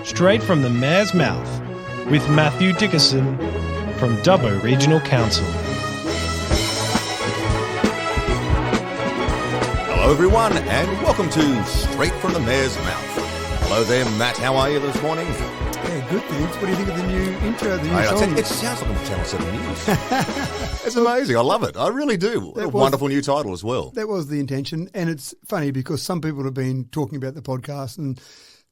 straight from the mayor's mouth, with Matthew Dickerson from Dubbo Regional Council. Hello everyone and welcome to Straight from the Mayor's Mouth. Hello there, Matt. How are you this morning? Yeah, good, thanks. What do you think of the new intro, the new song? It sounds like I'm Channel 7 News. It's amazing. I love it. I really do. What a wonderful new title as well. That was the intention. And it's funny because some people have been talking about the podcast and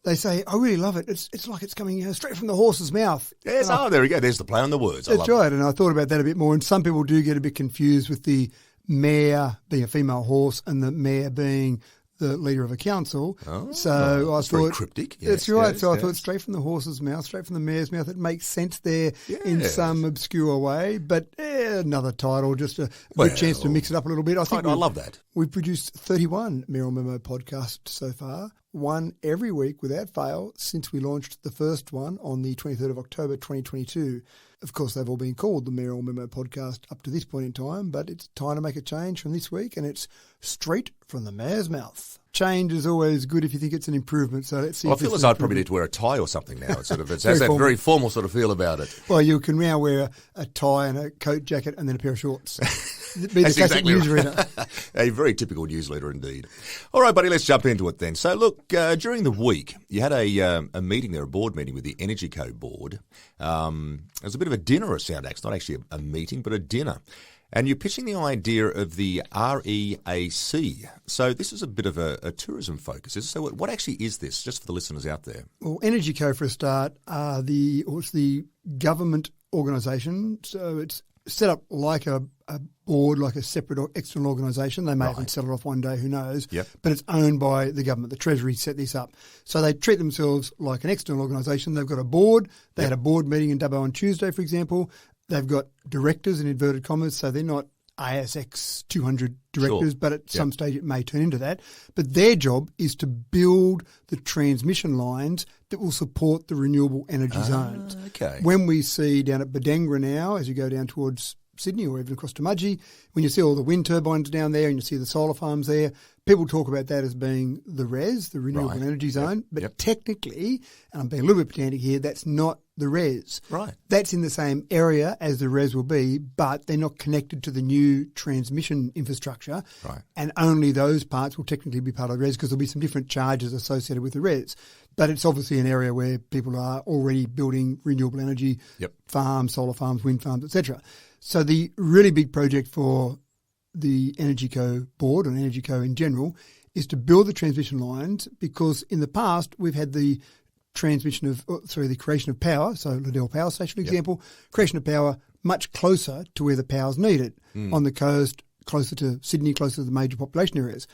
they say, I really love it. It's like it's coming straight from the horse's mouth. Yes. There we go. There's the play on the words. That's right. And I thought about that a bit more. And some people do get a bit confused with the mare being a female horse and the mayor being the leader of a council. So I thought, very cryptic. Yes, that's right. Yes, so I thought straight from the horse's mouth, straight from the mayor's mouth. It makes sense there in some obscure way. But another title, just a good chance to mix it up a little bit. I love that. We've produced 31 Mayoral Memo podcasts so far, one every week without fail since we launched the first one on the 23rd of October 2022. Of course, they've all been called the Mayoral Memo podcast up to this point in time, but it's time to make a change from this week, and it's straight from the mayor's mouth. Change is always good if you think it's an improvement, so let's see. I feel as though I'd probably need to wear a tie or something now. It has that very formal sort of feel about it. Well, you can now wear a tie and a coat jacket and then a pair of shorts. Be That's the classic exactly newsreader. A very typical newsletter indeed. All right, buddy, let's jump into it then. So, look, during the week, you had a meeting there, a board meeting with the EnergyCo board. It was a bit of a dinner, it sounded. It's not actually a meeting, but a dinner. And you're pitching the idea of the REAC. So this is a bit of a tourism focus. So what actually is this, just for the listeners out there? Well, EnergyCo, for a start, it's the government organisation. So it's set up like a board, like a separate external organisation. They may even sell it off one day, who knows. Yep. But it's owned by the government. The Treasury set this up. So they treat themselves like an external organisation. They've got a board. They had a board meeting in Dubbo on Tuesday, for example. They've got directors in inverted commas, so they're not ASX 200 directors, but at some stage it may turn into that. But their job is to build the transmission lines that will support the renewable energy zones. Okay. When we see down at Bodangora now, as you go down towards Sydney or even across to Mudgee, when you see all the wind turbines down there and you see the solar farms there, people talk about that as being the RES, the Renewable Energy Zone. But technically, and I'm being a little bit pedantic here, that's not the RES. Right. That's in the same area as the RES will be, but they're not connected to the new transmission infrastructure. Right. And only those parts will technically be part of the RES because there'll be some different charges associated with the RES. But it's obviously an area where people are already building renewable energy farms, solar farms, wind farms, etc. So the really big project for the EnergyCo board and EnergyCo in general is to build the transmission lines, because in the past we've had the the creation of power, so Liddell Power Station, for example, creation of power much closer to where the power's needed, on the coast, closer to Sydney, closer to the major population areas.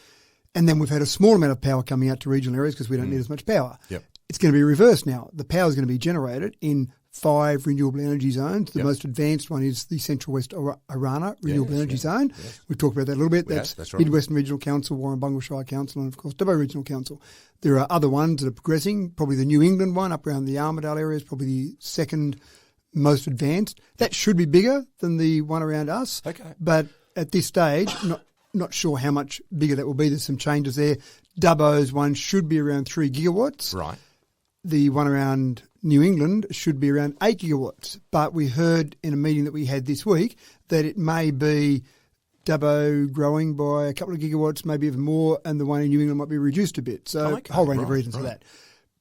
And then we've had a small amount of power coming out to regional areas because we don't need as much power. Yep. It's going to be reversed now. The power is going to be generated in 5 renewable energy zones. The most advanced one is the Central West Arana Renewable Energy Zone. Yes. We've talked about that a little bit. That's right. Mid-Western Regional Council, Warren Shire Council, and of course Dubbo Regional Council. There are other ones that are progressing. Probably the New England one up around the Armidale area is probably the second most advanced. That should be bigger than the one around us. Okay. But at this stage, not sure how much bigger that will be. There's some changes there. Dubbo's one should be around 3 gigawatts. Right. The one around New England should be around 8 gigawatts. But we heard in a meeting that we had this week that it may be Dubbo growing by a couple of gigawatts, maybe even more, and the one in New England might be reduced a bit. So a whole range of reasons for that.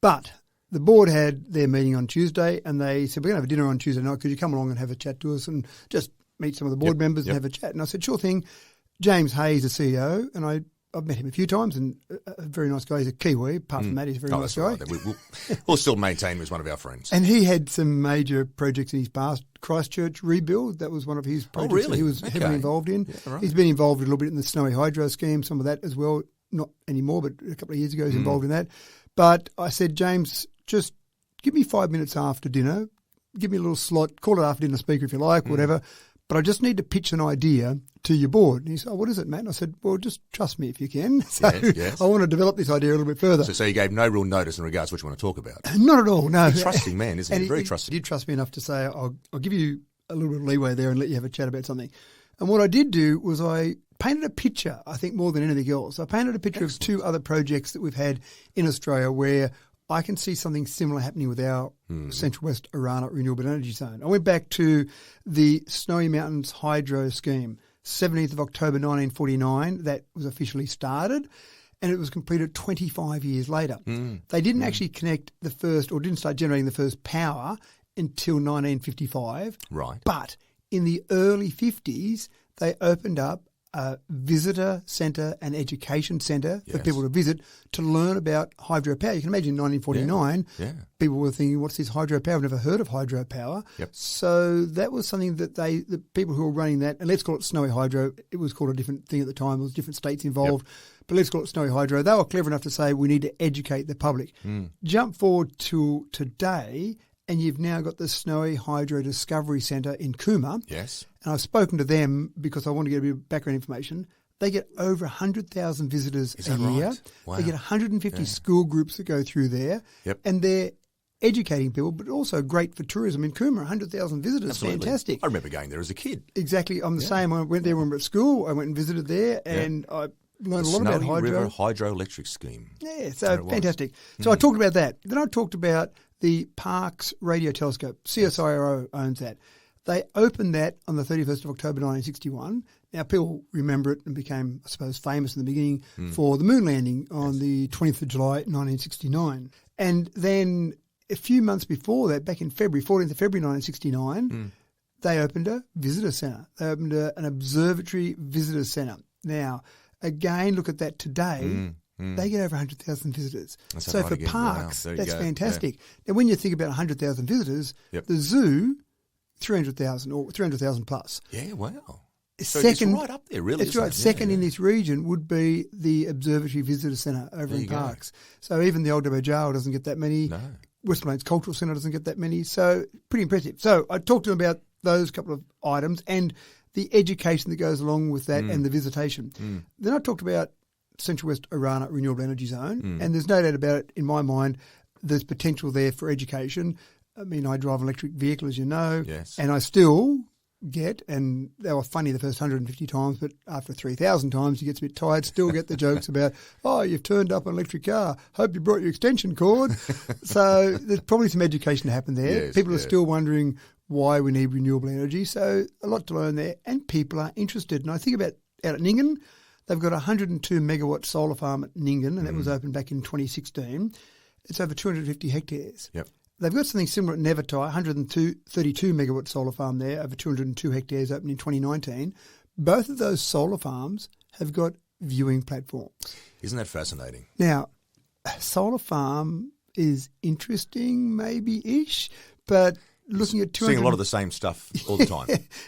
But the board had their meeting on Tuesday and they said, we're going to have a dinner on Tuesday night. Could you come along and have a chat to us and just meet some of the board members and have a chat? And I said, sure thing. James Hayes, the CEO, and I've met him a few times, and a very nice guy. He's a Kiwi. Apart from that, he's a very nice guy. Right. We'll still maintain him as one of our friends. And he had some major projects in his past. Christchurch rebuild, that was one of his projects that he was heavily involved in. Yeah, right. He's been involved a little bit in the Snowy Hydro scheme, some of that as well. Not anymore, but a couple of years ago he was involved in that. But I said, James, just give me 5 minutes after dinner. Give me a little slot. Call it after dinner speaker if you like, whatever. But I just need to pitch an idea to your board. And he said, what is it, Matt? And I said, well, just trust me if you can. So I want to develop this idea a little bit further. So you gave no real notice in regards to what you want to talk about? Not at all, no. He's a trusting man, isn't he? Very trusting. He did trust me enough to say, I'll give you a little bit of leeway there and let you have a chat about something. And what I did do was I painted a picture, I think more than anything else. I painted a picture of 2 other projects that we've had in Australia where I can see something similar happening with our Central West Arana Renewable Energy Zone. I went back to the Snowy Mountains Hydro Scheme, 17th of October 1949. That was officially started, and it was completed 25 years later. They didn't actually connect the first, or didn't start generating the first power until 1955. Right. But in the early 50s, they opened up a visitor centre and education centre for people to visit to learn about hydropower. You can imagine in 1949, people were thinking, what's this hydropower? I've never heard of hydropower. So that was something that the people who were running that, and let's call it Snowy Hydro, it was called a different thing at the time, there was different states involved, but let's call it Snowy Hydro. They were clever enough to say we need to educate the public. Jump forward to today, and you've now got the Snowy Hydro Discovery Centre in Cooma. Yes. And I've spoken to them because I want to get a bit of background information. They get over 100,000 visitors a year. Right? Wow. They get 150 school groups that go through there. And they're educating people, but also great for tourism. In Cooma, 100,000 visitors. Absolutely. Fantastic. I remember going there as a kid. Exactly. I'm the same. I went there when we were at school. I went and visited there, and I learned a lot about hydro. River Hydroelectric Scheme. Yeah, so fantastic. So I talked about that. Then I talked about the Parkes Radio Telescope. CSIRO owns that. They opened that on the 31st of October 1961. Now, people remember it and became, I suppose, famous in the beginning for the moon landing on the 20th of July 1969. And then a few months before that, back in February, 14th of February 1969, they opened a visitor centre. They opened an observatory visitor centre. Now, again, look at that today. They get over 100,000 visitors. So for Parkes, that's fantastic. Now, when you think about 100,000 visitors, the zoo, 300,000 or 300,000 plus. Yeah, wow. So Second, it's right up there, really. That's right. Second in this region would be the Observatory Visitor Centre over in Parkes. So even the Old Dubbo Jail doesn't get that many. No. Western Plains Cultural Centre doesn't get that many. So pretty impressive. So I talked to them about those couple of items and the education that goes along with that and the visitation. Then I talked about Central West Arana Renewable Energy Zone, and there's no doubt about it in my mind. There's potential there for education. I mean, I drive an electric vehicle, as you know, and I still get, and they were funny the first 150 times, but after 3,000 times you get a bit tired, still get the jokes about, oh, you've turned up an electric car, hope you brought your extension cord. So there's probably some education to happen there. People are still wondering why we need renewable energy, so a lot to learn there, and people are interested. And I think about out at Nyngan, they've got a 102 megawatt solar farm at Nyngan, and that was opened back in 2016. It's over 250 hectares. They've got something similar at Nevertai, 132 megawatt solar farm there, over 202 hectares, opened in 2019. Both of those solar farms have got viewing platforms. Isn't that fascinating? Now, a solar farm is interesting, maybe-ish, but looking at 200... Seeing a lot of the same stuff all the time.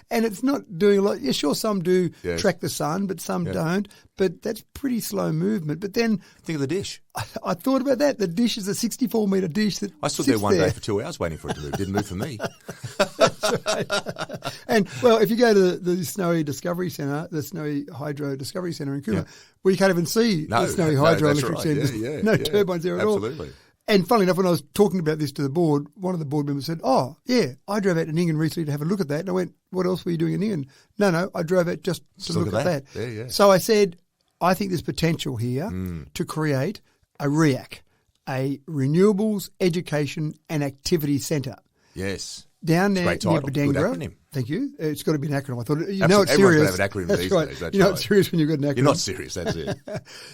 And it's not doing a lot. Yeah, sure, some do track the sun, but some don't. But that's pretty slow movement. But then... Think of the dish. I thought about that. The dish is a 64-metre dish that I stood there one day for 2 hours waiting for it to move. Didn't move for me. That's right. And, well, if you go to the Snowy Discovery Centre, the Snowy Hydro Discovery Centre in Cooma, well, you can't even see the Snowy Hydro Electric Centre. No turbines there at all. Absolutely. And funnily enough, when I was talking about this to the board, one of the board members said, oh, yeah, I drove out to Nyngan recently to have a look at that. And I went, what else were you doing in Nyngan? No, I drove out just to look at that. Yeah. So I said, I think there's potential here to create a REAC, a Renewables Education and Activity Centre. Yes. Down there near Bodangora. Thank you. It's got to be an acronym. I thought, know it's serious. Everyone can have an acronym these days. That's know it's serious when you've got an acronym. You're not serious, that's it.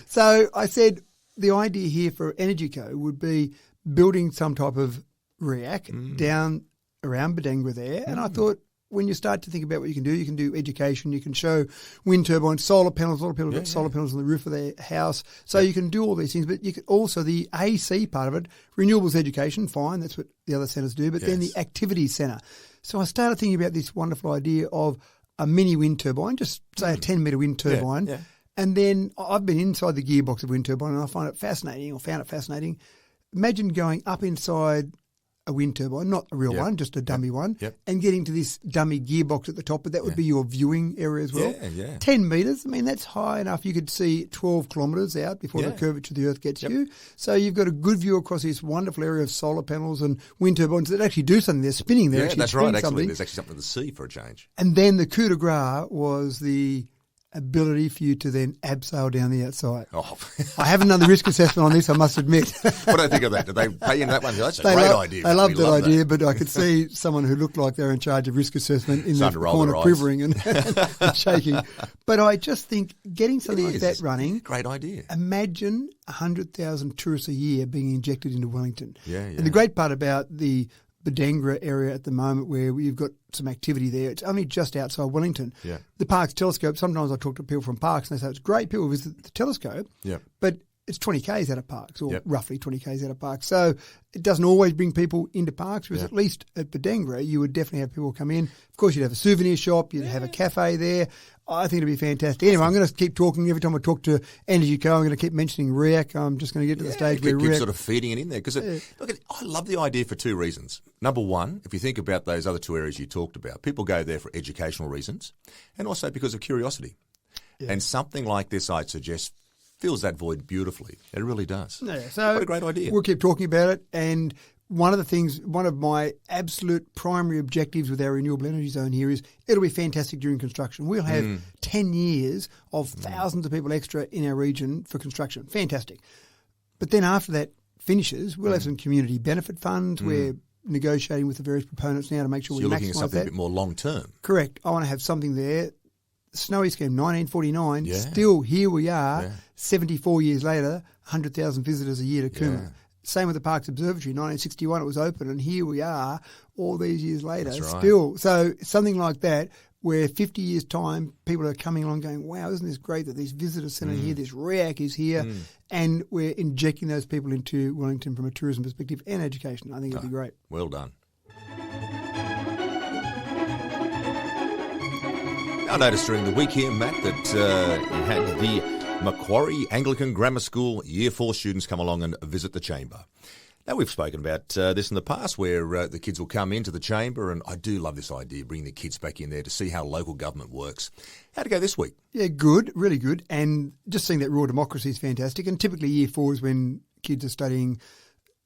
So I said, the idea here for EnergyCo would be building some type of REAC down around Bodangora there. And I thought, when you start to think about what you can do education, you can show wind turbines, solar panels. A lot of people have got solar panels on the roof of their house. So you can do all these things, but you can also, the AC part of it, renewables education, fine, that's what the other centres do, but then the activity centre. So I started thinking about this wonderful idea of a mini wind turbine, just say a 10-metre wind turbine. And then I've been inside the gearbox of a wind turbine and I found it fascinating. Imagine going up inside a wind turbine, not a real one, just a dummy one, and getting to this dummy gearbox at the top, but that would be your viewing area as well. 10 metres, I mean, that's high enough. You could see 12 kilometres out before the curvature of the Earth gets you. So you've got a good view across this wonderful area of solar panels and wind turbines that actually do something. They're spinning there. Yeah, that's right. Actually, there's actually something to see for a change. And then the coup de grace was the ability for you to then abseil down the outside. Oh. I haven't done the risk assessment on this, I must admit. What do I think of that? Did they pay in that one? That's a great idea. They loved that idea, but I could see someone who looked like they're in charge of risk assessment in the corner quivering and shaking. But I just think getting something like that running, great idea. Imagine 100,000 tourists a year being injected into Wellington. Yeah. And the great part about the Bodangora area at the moment, where you've got some activity there, it's only just outside Wellington. Yeah. The Parkes telescope, sometimes I talk to people from Parkes and they say it's great, people visit the telescope, but it's 20 k's out of Parkes, or roughly 20 k's out of Parkes. So it doesn't always bring people into Parkes, because at least at Bodangora you would definitely have people come in. Of course, you'd have a souvenir shop, you'd have a cafe there. I think it'd be fantastic. Anyway, I'm going to keep talking. Every time I talk to EnergyCo, I'm going to keep mentioning REAC. I'm just going to get to the stage where keep sort of feeding it in there. Because I love the idea for two reasons. Number one, if you think about those other two areas you talked about, people go there for educational reasons and also because of curiosity. Yeah. And something like this, I'd suggest, fills that void beautifully. It really does. Yeah, so what a great idea. We'll keep talking about it. And one of my absolute primary objectives with our renewable energy zone here is it'll be fantastic during construction. We'll have 10 years of thousands of people extra in our region for construction. Fantastic. But then after that finishes, we'll have some community benefit funds. We're negotiating with the various proponents now to make sure we maximize that. You're looking at something a bit more long term. Correct. I want to have something there. Snowy Scheme, 1949, still here we are, 74 years later, 100,000 visitors a year to Coomera. Same with the Parkes Observatory, 1961 it was open, and here we are all these years later still. So something like that, where 50 years' time, people are coming along going, wow, isn't this great that this visitor centre here, this REAC is here, and we're injecting those people into Wellington from a tourism perspective and education. I think it'd be great. Well done. I noticed during the week here, Matt, that you had the Macquarie Anglican Grammar School Year 4 students come along and visit the chamber. Now, we've spoken about this in the past, where the kids will come into the chamber, and I do love this idea, bringing the kids back in there to see how local government works. How'd it go this week? Yeah, good, really good. And just seeing that raw democracy is fantastic. And typically Year 4 is when kids are studying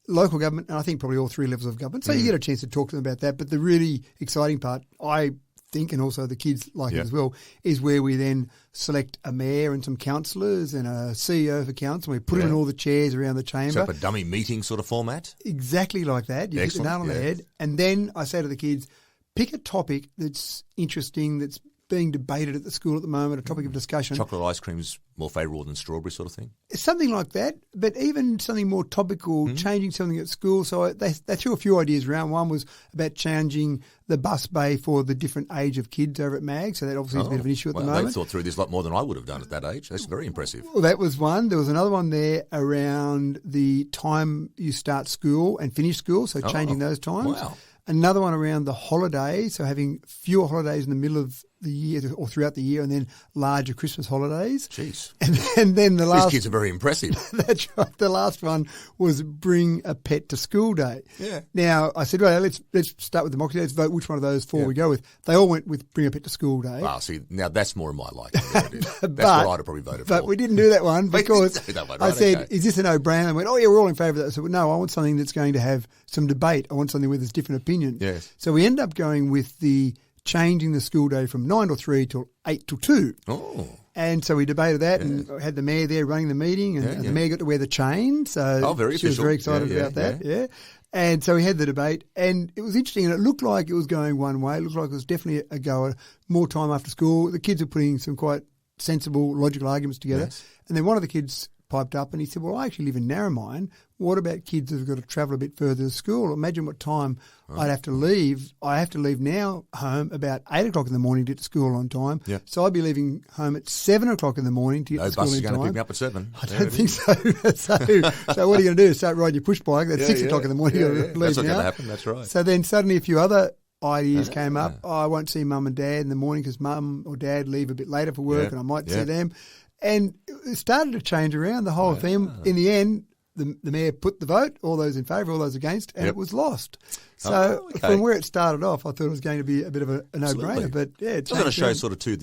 local government, and I think probably all three levels of government. So you get a chance to talk to them about that. But the really exciting part, I think, and also the kids like it as well, is where we then select a mayor and some councillors and a CEO for council. We put them in all the chairs around the chamber. So a dummy meeting sort of format? Exactly like that. You hit the nail on the head. And then I say to the kids, pick a topic that's interesting, that's being debated at the school at the moment, a topic of discussion. Chocolate ice cream's more favourable than strawberry sort of thing? Something like that, but even something more topical, changing something at school. So they threw a few ideas around. One was about changing the bus bay for the different age of kids over at MAG, so that obviously is a bit of an issue at the moment. They've thought through this a lot more than I would have done at that age. That's very impressive. Well, that was one. There was another one there around the time you start school and finish school, so changing those times. Wow. Another one around the holidays, so having fewer holidays in the middle of the year or throughout the year, and then larger Christmas holidays. Jeez. And then the last... These kids are very impressive. That's right. The last one was bring a pet to school day. Yeah. Now, I said, well, let's start with democracy. Let's vote which one of those four we go with. They all went with bring a pet to school day. Wow, see, now that's more in my liking. That's what I'd have probably voted for. But we didn't do that one because I said, is this a no-brainer? They went, oh, yeah, we're all in favour of that. I said, well, no, I want something that's going to have some debate. I want something where there's different opinions. Yes. So we end up going with the changing the school day from 9 till 3 till 8 till 2. Oh. And so we debated that and had the mayor there running the meeting, and the mayor got to wear the chain. So very she was very excited about that. Yeah. And so we had the debate, and it was interesting, and it looked like it was going one way. It looked like it was definitely a goer. More time after school. The kids were putting some quite sensible, logical arguments together. Yes. And then one of the kids piped up and he said, well, I actually live in Narromine. What about kids that have got to travel a bit further to school? Imagine what time I'd have to leave. I have to leave now home about 8 o'clock in the morning to get to school on time. Yep. So I'd be leaving home at 7 o'clock in the morning to get to school on time. No bus is going to pick me up at 7. I don't think so. So what are you going to do? Start riding your push bike? That's 6 o'clock in the morning. That's not going to happen. That's right. So then suddenly a few other ideas came up. Oh, I won't see mum and dad in the morning because mum or dad leave a bit later for work and I might see them. And it started to change around the whole thing. In the end, the mayor put the vote, all those in favour, all those against, and it was lost. So from where it started off, I thought it was going to be a bit of a no-brainer. But it's going to show sort of too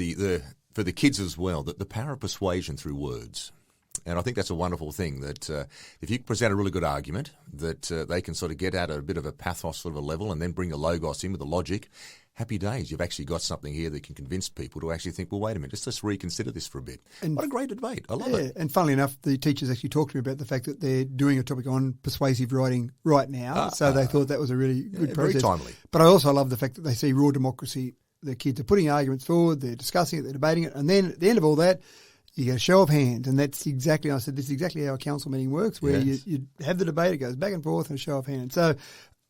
for the kids as well that the power of persuasion through words. And I think that's a wonderful thing that if you present a really good argument that they can sort of get at a bit of a pathos sort of a level and then bring the logos in with the logic, happy days. You've actually got something here that can convince people to actually think, well, wait a minute, let's reconsider this for a bit. And what a great debate. I love it. And funnily enough, the teachers actually talked to me about the fact that they're doing a topic on persuasive writing right now. So they thought that was a really good process. Very timely. But I also love the fact that they see raw democracy. The kids are putting arguments forward, they're discussing it, they're debating it, and then at the end of all that, you get a show of hands, and that's exactly, I said, this is exactly how a council meeting works, where you have the debate, it goes back and forth, and a show of hands. So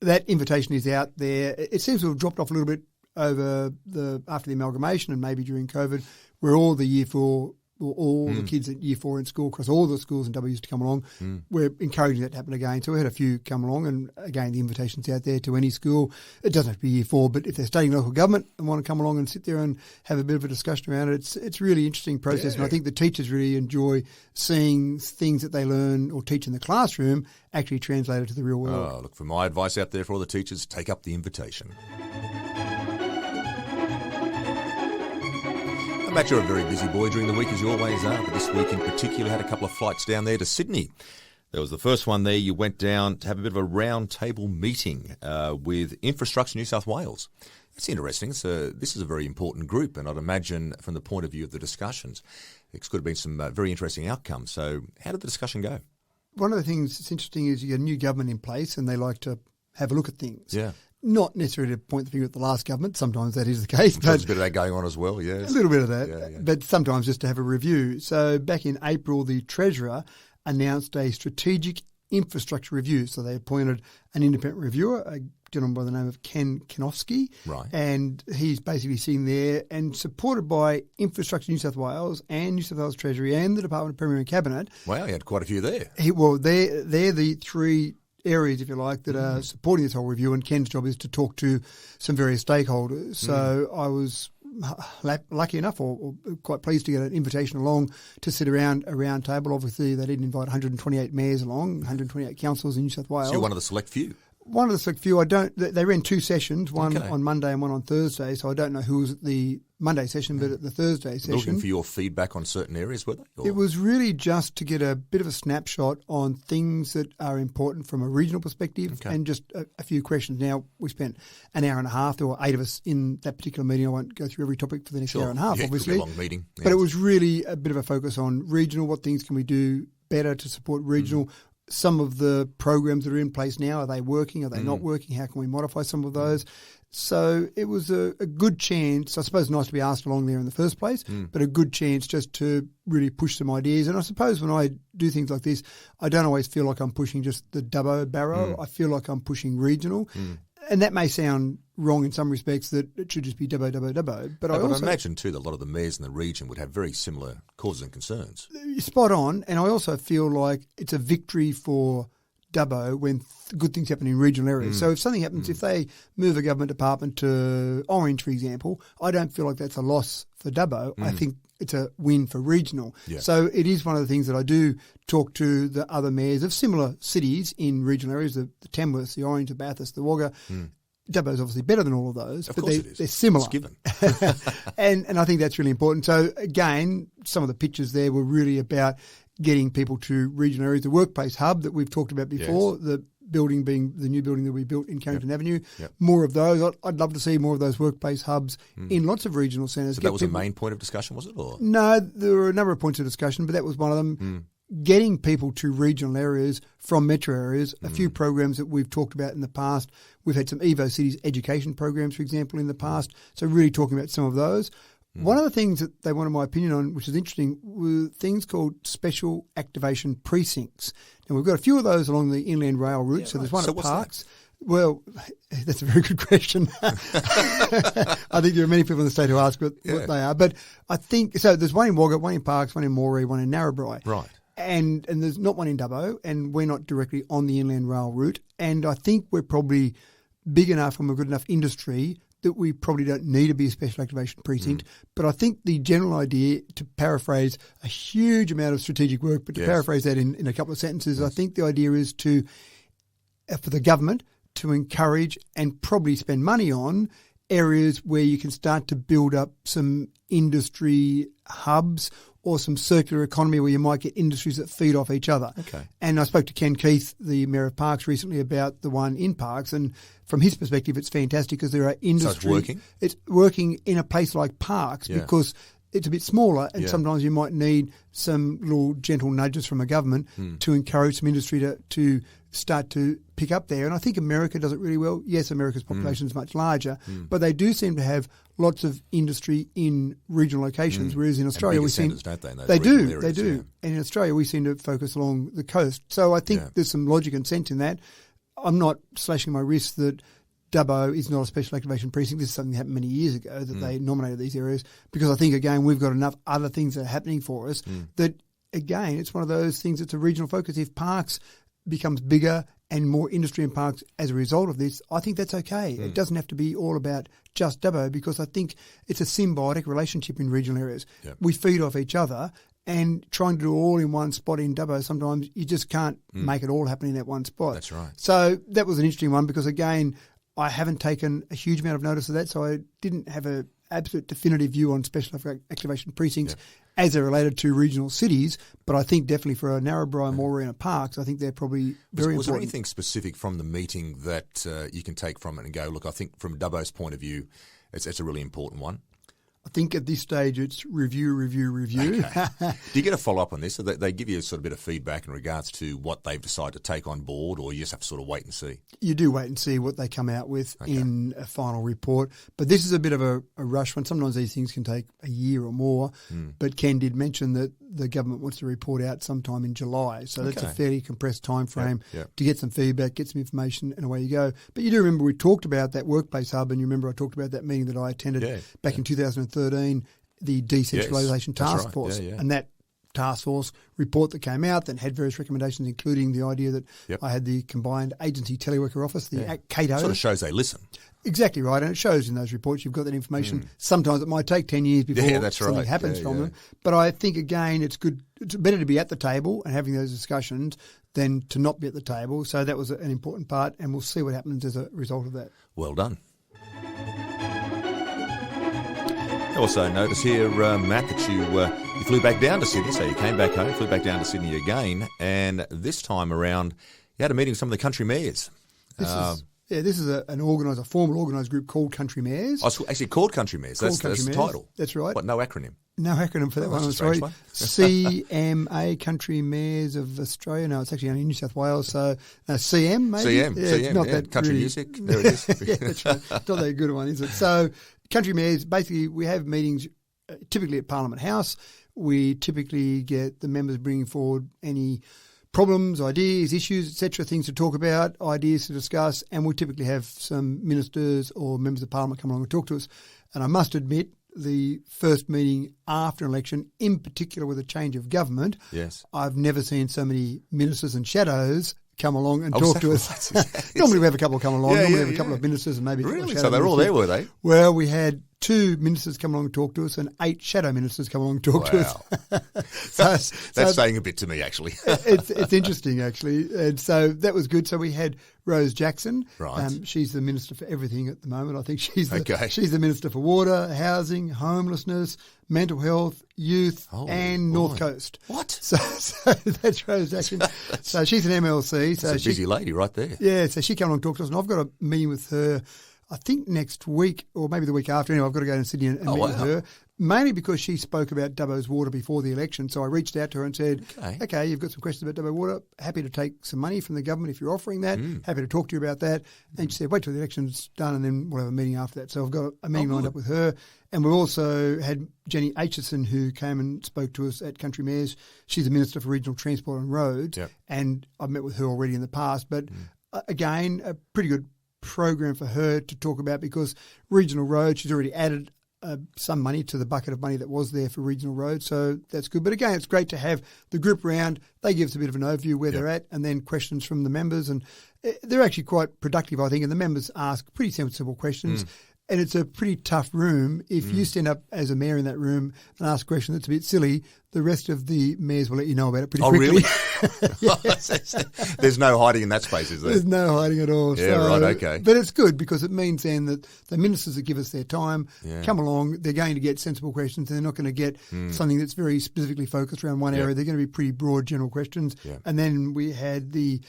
that invitation is out there. It seems to have dropped off a little bit after the amalgamation and maybe during COVID, where all the year 4, or all the kids at year 4 in school, across all the schools in Dubbo used to come along. We're encouraging that to happen again. So we had a few come along, and again, the invitation's out there to any school. It doesn't have to be year 4, but if they're studying local government and want to come along and sit there and have a bit of a discussion around it, it's a really interesting process. And I think the teachers really enjoy seeing things that they learn or teach in the classroom actually translated to the real world. Oh, look, for my advice out there for all the teachers, take up the invitation. I bet you're a very busy boy during the week, as you always are, but this week in particular had a couple of flights down there to Sydney. There was the first one there. You went down to have a bit of a round table meeting with Infrastructure New South Wales. It's interesting. This is a very important group, and I'd imagine from the point of view of the discussions, it could have been some very interesting outcomes. So how did the discussion go? One of the things that's interesting is you get a new government in place and they like to have a look at things. Yeah. Not necessarily to point the finger at the last government. Sometimes that is the case. But there's a bit of that going on as well, yes. A little bit of that. Yeah. But sometimes just to have a review. So back in April, the Treasurer announced a strategic infrastructure review. So they appointed an independent reviewer, a gentleman by the name of Kanofski. Right. And he's basically sitting there and supported by Infrastructure New South Wales and New South Wales Treasury and the Department of Premier and Cabinet. Wow, he had quite a few there. They're the three areas, if you like, that are supporting this whole review, and Ken's job is to talk to some various stakeholders. So I was lucky enough or quite pleased to get an invitation along to sit around a round table. Obviously, they didn't invite 128 mayors along, 128 councillors in New South Wales. So you're one of the select few? One of the select few. They ran 2 sessions, one on Monday and one on Thursday, so I don't know who was at the Monday session, but at the Thursday session. Looking for your feedback on certain areas, were they? Or? It was really just to get a bit of a snapshot on things that are important from a regional perspective and just a few questions. Now, we spent an hour and a half. There were 8 of us in that particular meeting. I won't go through every topic for the next hour and a half, obviously. It could be a long meeting. Yeah. But it was really a bit of a focus on regional. What things can we do better to support regional? Some of the programs that are in place now, are they working? Are they not working? How can we modify some of those? So it was a good chance, I suppose nice to be asked along there in the first place, but a good chance just to really push some ideas. And I suppose when I do things like this, I don't always feel like I'm pushing just the Dubbo barrow. I feel like I'm pushing regional. And that may sound wrong in some respects, that it should just be Dubbo. But I imagine too that a lot of the mayors in the region would have very similar causes and concerns. Spot on. And I also feel like it's a victory for Dubbo when good things happen in regional areas. So if something happens, if they move a government department to Orange, for example, I don't feel like that's a loss for Dubbo. I think it's a win for regional. Yeah. So it is one of the things that I do talk to the other mayors of similar cities in regional areas, the Tamworth, the Orange, the Bathurst, the Wagga. Dubbo is obviously better than all of those, but they're similar. It's given. and I think that's really important. So again, some of the pictures there were really about getting people to regional areas. The workplace hub that we've talked about before, the building being the new building that we built in Carrington Avenue, more of those. I'd love to see more of those workplace hubs in lots of regional centres. So that was a main point of discussion, was it? Or? No, there were a number of points of discussion, but that was one of them. Getting people to regional areas from metro areas, a few programs that we've talked about in the past. We've had some Evo Cities education programs, for example, in the past. So really talking about some of those. One of the things that they wanted my opinion on, which is interesting, were things called special activation precincts. Now, we've got a few of those along the Inland Rail route. So there's one at Parks. Well, that's a very good question. I think there are many people in the state who ask what they are. But I think, so there's one in Wagga, one in Parks, one in Moree, one in Narrabri. Right. And there's not one in Dubbo, and we're not directly on the Inland Rail route. And I think we're probably big enough and we've got enough industry that we probably don't need to be a special activation precinct. But I think the general idea, to paraphrase a huge amount of strategic work, but to paraphrase that in a couple of sentences, I think the idea is for the government to encourage and probably spend money on areas where you can start to build up some industry hubs or some circular economy where you might get industries that feed off each other. Okay. And I spoke to Ken Keith, the Mayor of Parkes, recently about the one in Parkes, and from his perspective, it's fantastic because there are industry. So it's working? It's working in a place like Parkes because it's a bit smaller, and sometimes you might need some little gentle nudges from a government to encourage some industry to start to pick up there. And I think America does it really well. Yes, America's population is much larger, but they do seem to have lots of industry in regional locations, whereas in Australia we seem don't they? They do. And in Australia we seem to focus along the coast. So I think there's some logic and sense in that. I'm not slashing my wrist that Dubbo is not a special activation precinct. This is something that happened many years ago that they nominated these areas because I think, again, we've got enough other things that are happening for us that, again, it's one of those things that's a regional focus. If Parkes becomes bigger and more industry in Parkes as a result of this, I think that's okay. It doesn't have to be all about just Dubbo because I think it's a symbiotic relationship in regional areas. Yep. We feed off each other. And trying to do all in one spot in Dubbo, sometimes you just can't make it all happen in that one spot. That's right. So that was an interesting one because, again, I haven't taken a huge amount of notice of that, so I didn't have an absolute definitive view on special activation precincts as they're related to regional cities. But I think definitely for a Narrabri, Moorreena and Parkes, I think they're probably very important. Was there anything specific from the meeting that you can take from it and go, look, I think from Dubbo's point of view, it's a really important one? I think at this stage it's review. Okay. Do you get a follow-up on this? So they give you a sort of bit of feedback in regards to what they've decided to take on board, or you just have to sort of wait and see? You do wait and see what they come out with in a final report. But this is a bit of a rush one. Sometimes these things can take a year or more. But Ken did mention that the government wants to report out sometime in July. So that's a fairly compressed time frame to get some feedback, get some information, and away you go. But you do remember we talked about that workplace hub, and you remember I talked about that meeting that I attended back in 2013, the decentralisation task force. And that task force report that came out that had various recommendations, including the idea that I had the combined agency teleworker office, the CATO. Sort of shows they listen. Exactly right, and it shows in those reports you've got that information. Sometimes it might take 10 years before something happens from them. But I think, again, it's good. It's better to be at the table and having those discussions than to not be at the table. So that was an important part, and we'll see what happens as a result of that. Well done. I also notice here, Matt, that you flew back down to Sydney, so you came back home, flew back down to Sydney again, and this time around you had a meeting with some of the country mayors. This is a formal organised group called Country Mayors. Oh, it's actually called Country Mayors. That's the title. That's right. What, no acronym? No acronym for that one. I'm sorry. CMA, Country Mayors of Australia. No, it's actually only New South Wales. So CM, maybe? CM, it's not that country really, music. There it is. That's right. It's not that good a one, is it? So Country Mayors, basically we have meetings typically at Parliament House. We typically get the members bringing forward any problems, ideas, issues, etc., things to talk about, ideas to discuss, and we typically have some ministers or members of Parliament come along and talk to us. And I must admit, the first meeting after an election, in particular with a change of government, I've never seen so many ministers and shadows come along and talk to us. Normally we have a couple come along. Normally we have a couple of ministers and maybe a couple of shadow So they're all there, were they? Well, we had 2 ministers come along and talk to us and 8 shadow ministers come along and talk to us. That's saying a bit to me, actually. It's interesting, actually. And so that was good. So we had Rose Jackson. Right. She's the Minister for everything at the moment. I think she's the Minister for Water, Housing, Homelessness, Mental Health, Youth and North Coast. What? So that's Rose Jackson. So she's an MLC. That's a busy lady right there. Yeah, so she came along and talked to us, and I've got a meeting with her I think next week or maybe the week after. Anyway, I've got to go to Sydney and meet with her, mainly because she spoke about Dubbo's water before the election. So I reached out to her and said, okay, you've got some questions about Dubbo water. Happy to take some money from the government if you're offering that. Happy to talk to you about that. And she said, wait till the election's done and then we'll have a meeting after that. So I've got a meeting lined up with her. And we've also had Jenny Aitchison, who came and spoke to us at Country Mayors. She's the Minister for Regional Transport and Roads. And I've met with her already in the past. But again, a pretty good program for her to talk about because regional roads, she's already added some money to the bucket of money that was there for regional roads, so that's good. But again, it's great to have the group around. They give us a bit of an overview where they're at and then questions from the members, and they're actually quite productive, I think, and the members ask pretty simple questions. And it's a pretty tough room. If you stand up as a mayor in that room and ask a question that's a bit silly, the rest of the mayors will let you know about it pretty quickly. Oh, really? There's no hiding in that space, is there? There's no hiding at all. Yeah, so, right, okay. But it's good because it means then that the ministers that give us their time come along, they're going to get sensible questions. They're not going to get something that's very specifically focused around one area. They're going to be pretty broad general questions. Yeah. And then we had the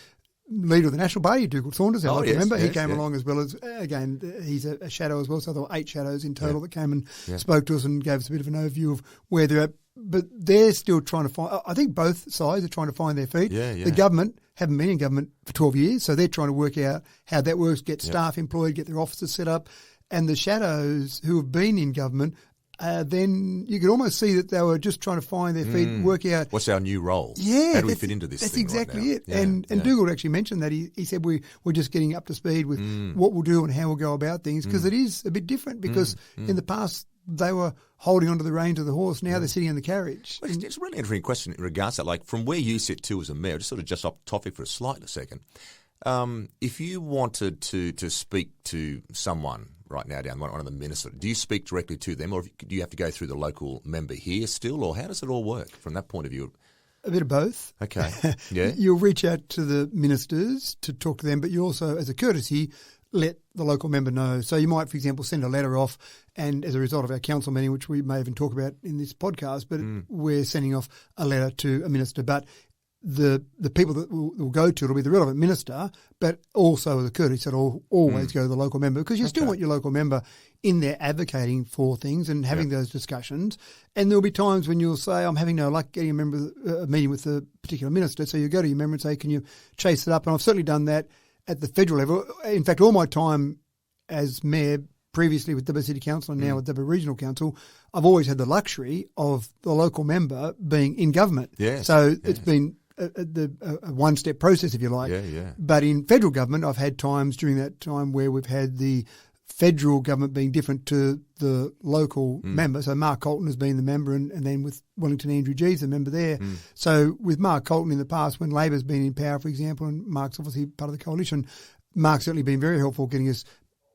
leader of the National Party, Dougal Saunders, I remember. He came along as well as, again, he's a shadow as well, so there were 8 shadows in total that came and spoke to us and gave us a bit of an overview of where they're at. But they're still trying to find, I think both sides are trying to find their feet. The government haven't been in government for 12 years, so they're trying to work out how that works, get staff employed, get their offices set up. And the shadows who have been in government, then you could almost see that they were just trying to find their feet, work out. What's our new role? Yeah. How do we fit into this That's thing exactly right now? it. And Dougal actually mentioned that. He said we're just getting up to speed with what we'll do and how we'll go about things, because it is a bit different because in the past they were holding onto the reins of the horse. Now they're sitting in the carriage. Well, it's a really interesting question in regards to that. Like, from where you sit too as a mayor, just off topic for a slight second, if you wanted to speak to someone right now down one of the ministers, do you speak directly to them, or do you have to go through the local member here still, or how does it all work from that point of view? A bit of both. Okay. Yeah. You'll reach out to the ministers to talk to them, but you also, as a courtesy, let the local member know. So you might, for example, send a letter off, and as a result of our council meeting, which we may even talk about in this podcast, but we're sending off a letter to a minister. But the people that will go to it will be the relevant minister, but also as a courtesy, it'll always go to the local member, because you still want your local member in there advocating for things and having those discussions. And there'll be times when you'll say, I'm having no luck getting a meeting with a particular minister. So you go to your member and say, can you chase it up? And I've certainly done that at the federal level. In fact, all my time as mayor, previously with Dubbo City Council and now with Dubbo Regional Council, I've always had the luxury of the local member being in government. Yes. So it's been a one-step process, if you like. But in federal government, I've had times during that time where we've had the federal government being different to the local member. So Mark Colton has been the member, and then with Wellington, Andrew G's the member there. So with Mark Colton in the past, when Labor's been in power, for example, and Mark's obviously part of the coalition, Mark's certainly been very helpful getting us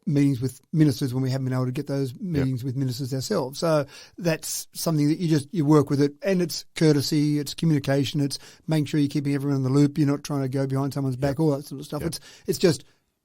meetings with ministers when we haven't been able to get those meetings with ministers ourselves. So that's something that you work with it, and it's courtesy, it's communication, it's making sure you're keeping everyone in the loop, you're not trying to go behind someone's back, all that sort of stuff. It's just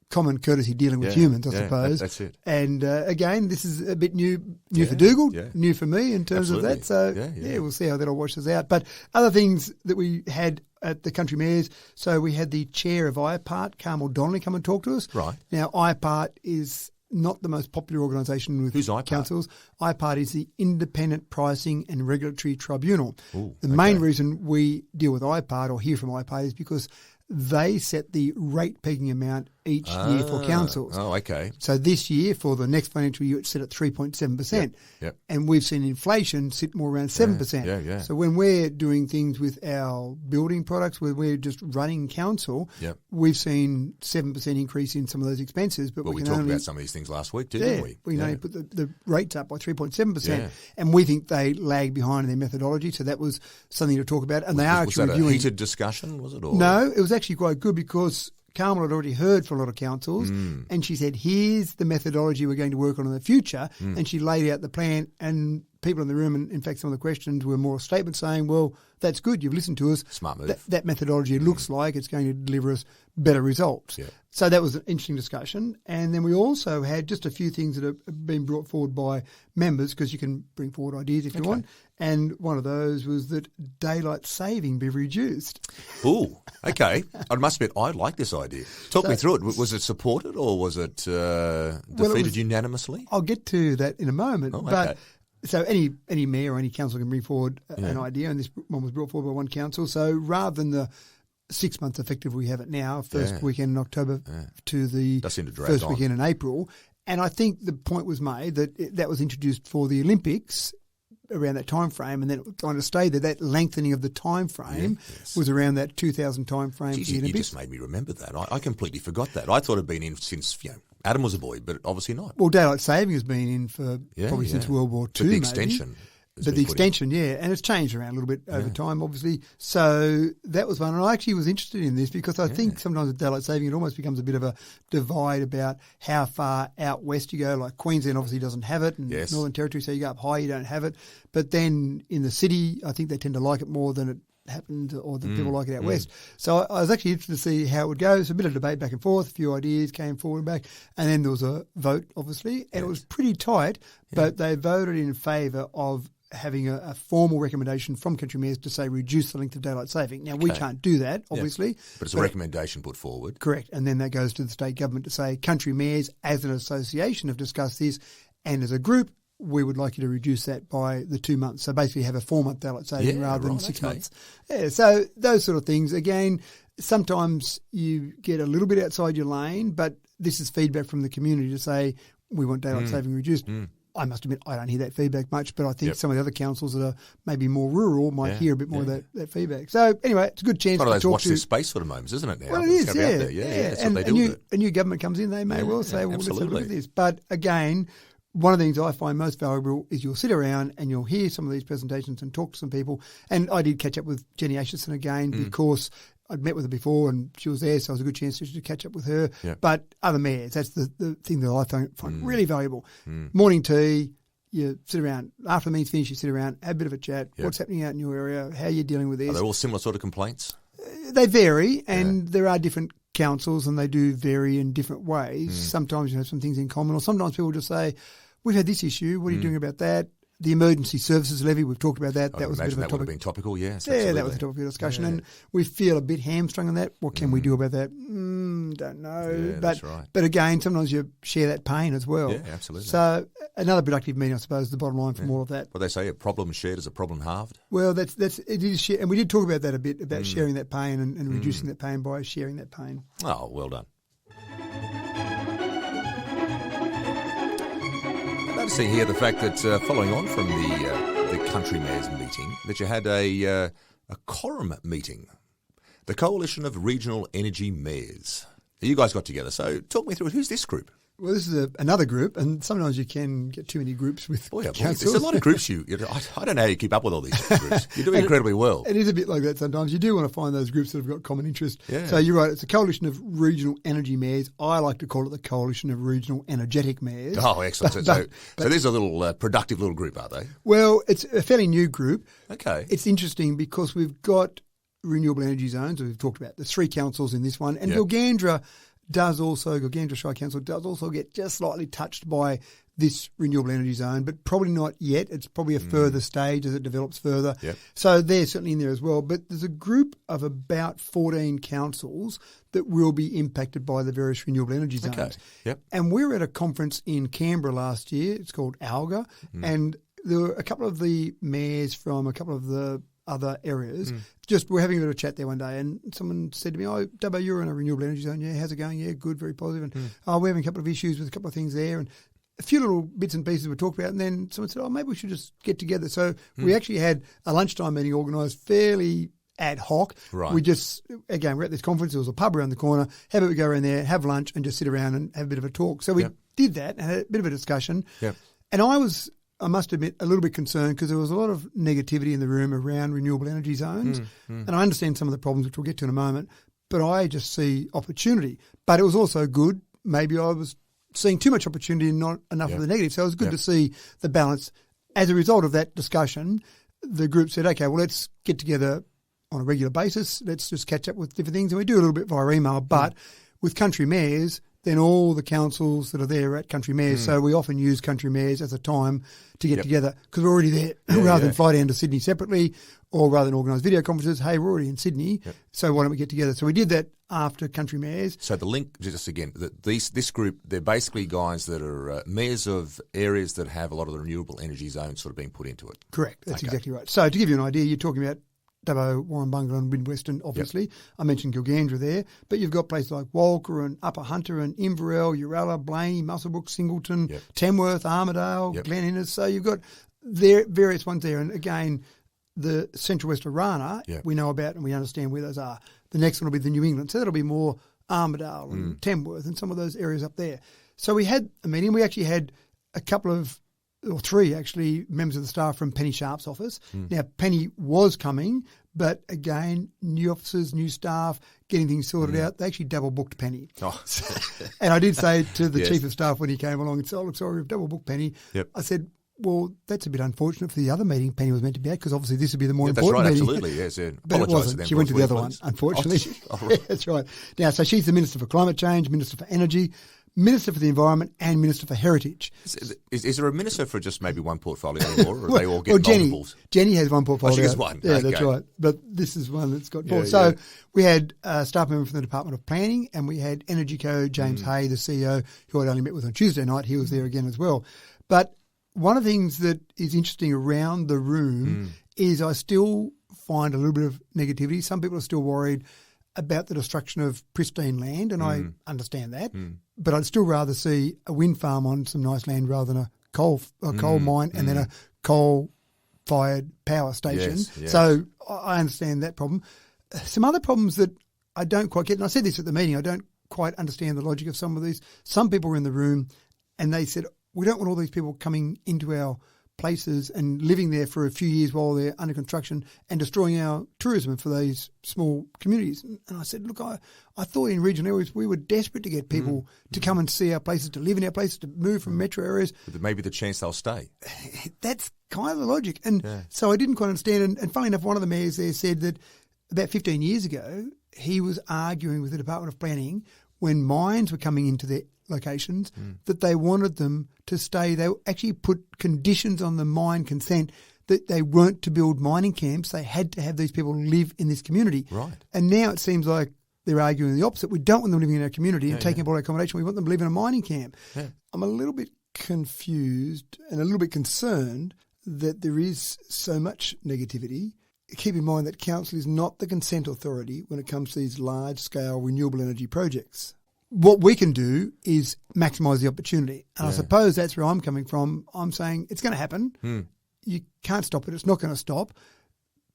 common courtesy dealing with humans, I suppose. That's it. And again, this is a bit new for Dougal, new for me in terms of that. So we'll see how that all washes out. But other things that we had at the country mayors, so we had the chair of IPART, Carmel Donnelly, come and talk to us. Right. Now, IPART is not the most popular organisation with councils. IPART is the Independent Pricing and Regulatory Tribunal. The main reason we deal with IPART or hear from IPART is because they set the rate pegging amount each year for councils. Oh, okay. So this year, for the next financial year, it's set at 3.7%. And we've seen inflation sit more around 7%. So when we're doing things with our building products, where we're just running council, we've seen 7% increase in some of those expenses. But we talked about some of these things last week, didn't we? We only put the rates up by 3.7%. And we think they lag behind in their methodology. So that was something to talk about. And they are actually reviewing. Was that a heated discussion, was it? Or? No, it was actually quite good, because Carmel had already heard from a lot of councils, and she said, here's the methodology we're going to work on in the future. And she laid out the plan, and people in the room, and in fact some of the questions were more statements saying, well, that's good, you've listened to us. Smart move. That methodology looks like it's going to deliver us better results. So that was an interesting discussion. And then we also had just a few things that have been brought forward by members, because you can bring forward ideas if you want. And one of those was that daylight saving be reduced. Ooh, okay. I must admit, I like this idea. Talk me through it. Was it supported, or was it defeated unanimously? I'll get to that in a moment. But so any mayor or any council can bring forward an idea, and this one was brought forward by one council. So rather than the 6 months effective we have it now, first weekend in October to the first weekend in April, and I think the point was made that that was introduced for the Olympics around that time frame, and then it kind of stayed there. That lengthening of the time frame was around that 2000 time frame. Jeez, you just made me remember that. I completely forgot that. I thought it had been in since Adam was a boy, but obviously not. Well, daylight saving has been in for probably since World War II. But the extension. But the extension, and it's changed around a little bit over time, obviously. So that was one. And I actually was interested in this because I think sometimes with daylight saving, it almost becomes a bit of a divide about how far out west you go. Like Queensland obviously doesn't have it, and Northern Territory, so you go up high, you don't have it. But then in the city, I think they tend to like it more than it happened, or the people like it out west. So I was actually interested to see how it would go. So a bit of debate back and forth, a few ideas came forward and back, and then there was a vote, obviously, and it was pretty tight, but they voted in favour of having a formal recommendation from country mayors to say reduce the length of daylight saving. Now, we can't do that, obviously. But it's a recommendation put forward. Correct. And then that goes to the state government to say country mayors as an association have discussed this, and as a group, we would like you to reduce that by the 2 months. So basically have a 4-month daylight saving rather than 6 months. Yeah, so those sort of things. Again, sometimes you get a little bit outside your lane, but this is feedback from the community to say we want daylight saving reduced. I must admit, I don't hear that feedback much, but I think some of the other councils that are maybe more rural might hear a bit more of that feedback. So anyway, it's a good chance to talk to... watch this space sort of moments, isn't it now? Well, it is, That's what they do with it. A new government comes in, they may well say, well, let's have a look at this. But again, one of the things I find most valuable is you'll sit around and you'll hear some of these presentations and talk to some people. And I did catch up with Jenny Asherson again because I'd met with her before and she was there, so it was a good chance to catch up with her. Yeah. But other mayors, that's the thing that I find really valuable. Morning tea, you sit around. After the meeting's finished, you sit around, have a bit of a chat. What's happening out in your area? How are you dealing with this? Are they all similar sort of complaints? They vary, and there are different councils and they do vary in different ways. Sometimes you have some things in common, or sometimes people just say, we've had this issue, what are you doing about that? The emergency services levy, we've talked about that. That was a bit of a topic. That would have been topical, yes. Yeah, that was a topic of discussion. And we feel a bit hamstrung on that. What can we do about that? Don't know. Yeah, that's right. But again, sometimes you share that pain as well. Yeah, absolutely. So another productive meeting, I suppose, is the bottom line from all of that. Well, they say a problem shared is a problem halved. Well, it is share, and we did talk about that a bit, about sharing that pain and reducing that pain by sharing that pain. Oh, well done. Noticing here the fact that following on from the country mayors meeting, that you had a CoREM meeting, the Coalition of Regional Energy Mayors. You guys got together, so talk me through it. Who's this group? Well, this is another group, and sometimes you can get too many groups with councils. There's a lot of groups. I don't know how you keep up with all these groups. You're doing incredibly well. It is a bit like that sometimes. You do want to find those groups that have got common interest. Yeah. So you're right, it's a coalition of regional energy mayors. I like to call it the Coalition of Regional Energetic Mayors. Oh, excellent. So this is a little productive little group, are they? Well, it's a fairly new group. Okay. It's interesting because we've got renewable energy zones that we've talked about. There's 3 councils in this one, and Bulgandra Shire Council does also get just slightly touched by this renewable energy zone, but probably not yet. It's probably a further stage as it develops further. Yep. So they're certainly in there as well. But there's a group of about 14 councils that will be impacted by the various renewable energy zones. Okay. Yep. And we were at a conference in Canberra last year. It's called ALGA. And there were a couple of the mayors from a couple of the other areas. Just we're having a bit of a chat there one day, and someone said to me, "Oh, Dubbo, you're in a renewable energy zone. Yeah, how's it going? Yeah, good, very positive. And we're having a couple of issues with a couple of things there, and a few little bits and pieces we talked about." And then someone said, "Oh, maybe we should just get together." So we actually had a lunchtime meeting organised fairly ad hoc. Right. We just, again, we're at this conference. There was a pub around the corner. How about we go around there, have lunch, and just sit around and have a bit of a talk? So we did that and had a bit of a discussion. Yep. And I must admit, a little bit concerned because there was a lot of negativity in the room around renewable energy zones. And I understand some of the problems, which we'll get to in a moment, but I just see opportunity. But it was also good. Maybe I was seeing too much opportunity and not enough of the negative. So it was good to see the balance. As a result of that discussion, the group said, okay, well, let's get together on a regular basis. Let's just catch up with different things. And we do a little bit via email, but with country mayors, then all the councils that are there are at country mayors. So we often use country mayors as a time to get together because we're already there rather than fly down to Sydney separately or rather than organise video conferences. Hey, we're already in Sydney, so why don't we get together? So we did that after country mayors. So the link, just again, this group, they're basically guys that are mayors of areas that have a lot of the renewable energy zones sort of being put into it. Correct. That's exactly right. So to give you an idea, you're talking about Dubbo, Warrumbungle and Midwestern, obviously. I mentioned Gilgandra there, but you've got places like Walker and Upper Hunter and Inverell, Uralla, Blaney, Muswellbrook, Singleton, Tamworth, Armidale, Glen Innes. So you've got various ones there. And again, the Central West Arana we know about and we understand where those are. The next one will be the New England. So that'll be more Armidale and Tamworth and some of those areas up there. So we had a meeting. We actually had a couple of or 3 actually, members of the staff from Penny Sharp's office. Now, Penny was coming, but again, new officers, new staff, getting things sorted out. They actually double booked Penny. Oh. And I did say to the chief of staff when he came along and said, "Oh, look, sorry, we've double booked Penny." Yep. I said, well, that's a bit unfortunate for the other meeting Penny was meant to be at, because obviously this would be the more important meeting. Absolutely, yes. But it wasn't. She went to the other one, unfortunately. That's right. Now, so she's the Minister for Climate Change, Minister for Energy, Minister for the Environment, and Minister for Heritage. Is there a minister for just maybe one portfolio anymore, or are they all get multiples? Jenny has one portfolio. Oh, she has one. Yeah, okay. That's right. But this is one that's got four. So we had a staff member from the Department of Planning, and we had EnergyCo, James Hay, the CEO, who I'd only met with on Tuesday night. He was there again as well. But one of the things that is interesting around the room is I still find a little bit of negativity. Some people are still worried about the destruction of pristine land, and I understand that. But I'd still rather see a wind farm on some nice land rather than a coal mine and then a coal-fired power station. Yes. So I understand that problem. Some other problems that I don't quite get, and I said this at the meeting, I don't quite understand the logic of some of these. Some people were in the room and they said, we don't want all these people coming into our places and living there for a few years while they're under construction and destroying our tourism for these small communities. And I said, look, I thought in regional areas we were desperate to get people to come and see our places, to live in our places, to move from metro areas. But maybe the chance they'll stay. That's kind of the logic. And so I didn't quite understand. And funnily enough, one of the mayors there said that about 15 years ago, he was arguing with the Department of Planning when mines were coming into their locations that they wanted them to stay. They actually put conditions on the mine consent that they weren't to build mining camps. They had to have these people live in this community. Right. And now it seems like they're arguing the opposite. We don't want them living in our community and taking up all our accommodation. We want them to live in a mining camp. Yeah. I'm a little bit confused and a little bit concerned that there is so much negativity. Keep in mind that council is not the consent authority when it comes to these large-scale renewable energy projects. What we can do is maximise the opportunity. And I suppose that's where I'm coming from. I'm saying it's going to happen. You can't stop it. It's not going to stop.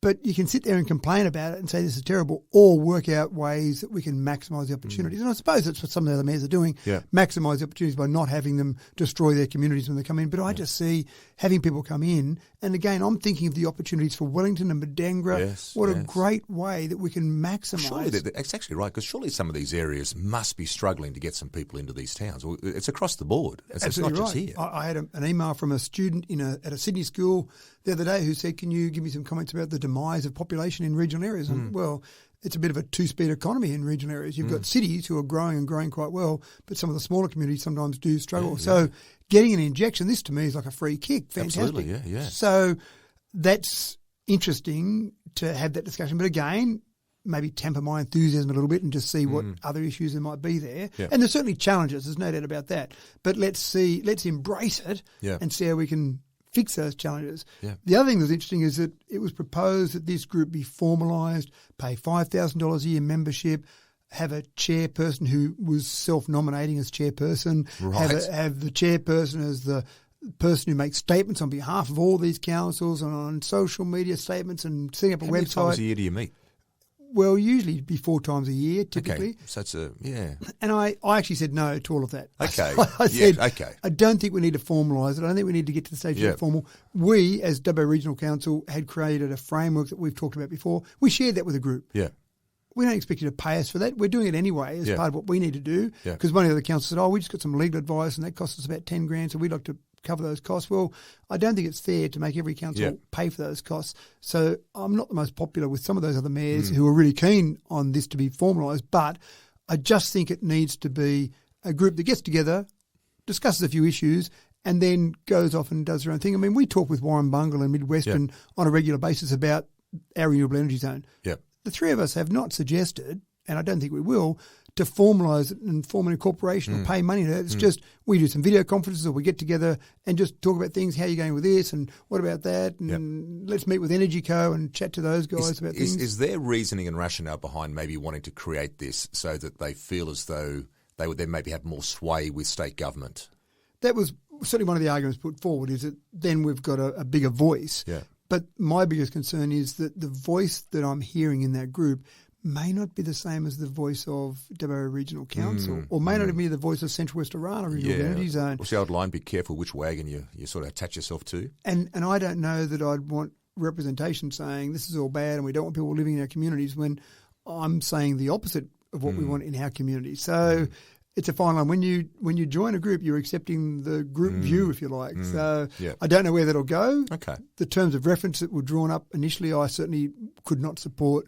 But you can sit there and complain about it and say this is terrible, or work out ways that we can maximise the opportunities. And I suppose that's what some of the other mayors are doing, maximise the opportunities by not having them destroy their communities when they come in. But I just see having people come in, and again, I'm thinking of the opportunities for Wellington and Bodangora. What a great way that we can maximise. Surely that's actually right, because surely some of these areas must be struggling to get some people into these towns. It's across the board. It's not just here. I had an email from a student at a Sydney school the other day who said, can you give me some comments about the demise of population in regional areas? And, well, it's a bit of a two-speed economy in regional areas. You've got cities who are growing and growing quite well, but some of the smaller communities sometimes do struggle. So getting an injection, this to me is like a free kick. Fantastic. Absolutely, yeah. So that's interesting to have that discussion. But again, maybe temper my enthusiasm a little bit and just see what other issues there might be there. Yeah. And there's certainly challenges, there's no doubt about that. But let's embrace it and see how we can fix those challenges. Yeah. The other thing that's interesting is that it was proposed that this group be formalised, pay $5,000 a year membership, have a chairperson who was self-nominating as chairperson, have the chairperson as the person who makes statements on behalf of all these councils and on social media statements and setting up a website. How many times a year do you meet? Well, usually it'd be 4 times a year, typically. Okay, so it's And I actually said no to all of that. Okay. I said, I don't think we need to formalise it. I don't think we need to get to the stage of formal. We, as Dubbo Regional Council, had created a framework that we've talked about before. We shared that with the group. Yeah. We don't expect you to pay us for that. We're doing it anyway as part of what we need to do. Because one of the other councils said, we just got some legal advice and that cost us about $10,000, so we'd like to cover those costs. Well, I don't think it's fair to make every council pay for those costs. So I'm not the most popular with some of those other mayors who are really keen on this to be formalised, but I just think it needs to be a group that gets together, discusses a few issues, and then goes off and does their own thing. I mean, we talk with Warren Bungle and Midwestern on a regular basis about our renewable energy zone. Yep. The three of us have not suggested, and I don't think we will, to formalise it and form an incorporation or pay money to it. It's just we do some video conferences or we get together and just talk about things, how are you going with this and what about that, and let's meet with EnergyCo and chat to those guys about things. Is there reasoning and rationale behind maybe wanting to create this so that they feel as though they would then maybe have more sway with state government? That was certainly one of the arguments put forward, is that then we've got a bigger voice. Yeah. But my biggest concern is that the voice that I'm hearing in that group may not be the same as the voice of Dubbo Regional Council, or may not even be the voice of Central West Orana Renewable Energy Zone. What's the old line? Be careful which wagon you sort of attach yourself to. And I don't know that I'd want representation saying this is all bad and we don't want people living in our communities when I'm saying the opposite of what we want in our community. So it's a fine line. When you join a group, you're accepting the group view, if you like. So I don't know where that'll go. Okay. The terms of reference that were drawn up initially, I certainly could not support.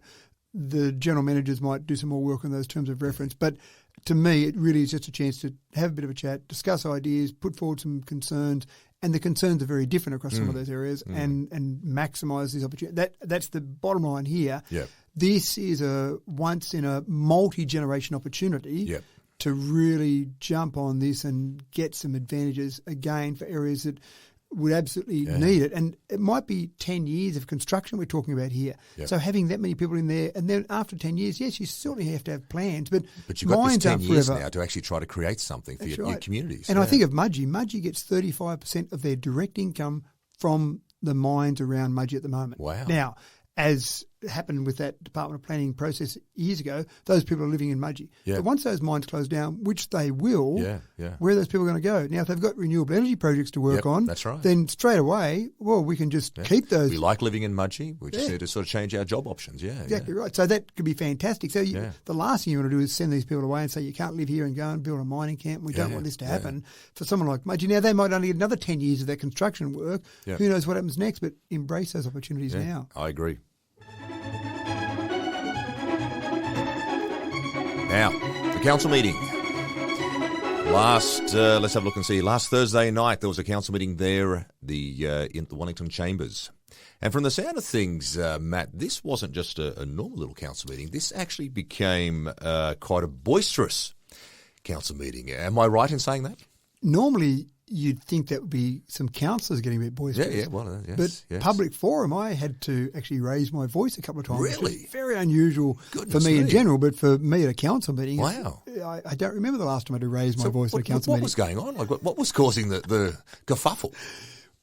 The general managers might do some more work on those terms of reference. But to me, it really is just a chance to have a bit of a chat, discuss ideas, put forward some concerns. And the concerns are very different across some of those areas and maximise this opportunity. That's the bottom line here. Yeah. This is a once in a multi-generation opportunity to really jump on this and get some advantages again for areas that would absolutely need it. And it might be 10 years of construction we're talking about here. Yep. So having that many people in there, and then after 10 years, yes, you certainly have to have plans, but you've got this 10 years forever. now to actually try to create something for your communities. And I think of Mudgee. Mudgee gets 35% of their direct income from the mines around Mudgee at the moment. Wow. Now, as happened with that Department of Planning process years ago, those people are living in Mudgee. Yeah. But once those mines close down, which they will, where are those people going to go? Now, if they've got renewable energy projects to work on, that's right. then straight away, well, we can just keep those. We like living in Mudgee. We just need to sort of change our job options. Yeah, exactly right. So that could be fantastic. So the last thing you want to do is send these people away and say, you can't live here and go and build a mining camp. We don't want this to happen. For someone like Mudgee, now they might only get another 10 years of that construction work. Yeah. Who knows what happens next, but embrace those opportunities now. I agree. Now, the council meeting. Let's have a look and see. Last Thursday night, there was a council meeting there, in the Wellington Chambers. And from the sound of things, Matt, this wasn't just a normal little council meeting. This actually became quite a boisterous council meeting. Am I right in saying that? Normally, you'd think that would be some councillors getting a bit boisterous. Yes. But public forum, I had to actually raise my voice a couple of times. Really? Very unusual for me in general, but for me at a council meeting. Wow. I don't remember the last time I had to raise my voice at a council meeting. What was going on? Like, what was causing the kerfuffle?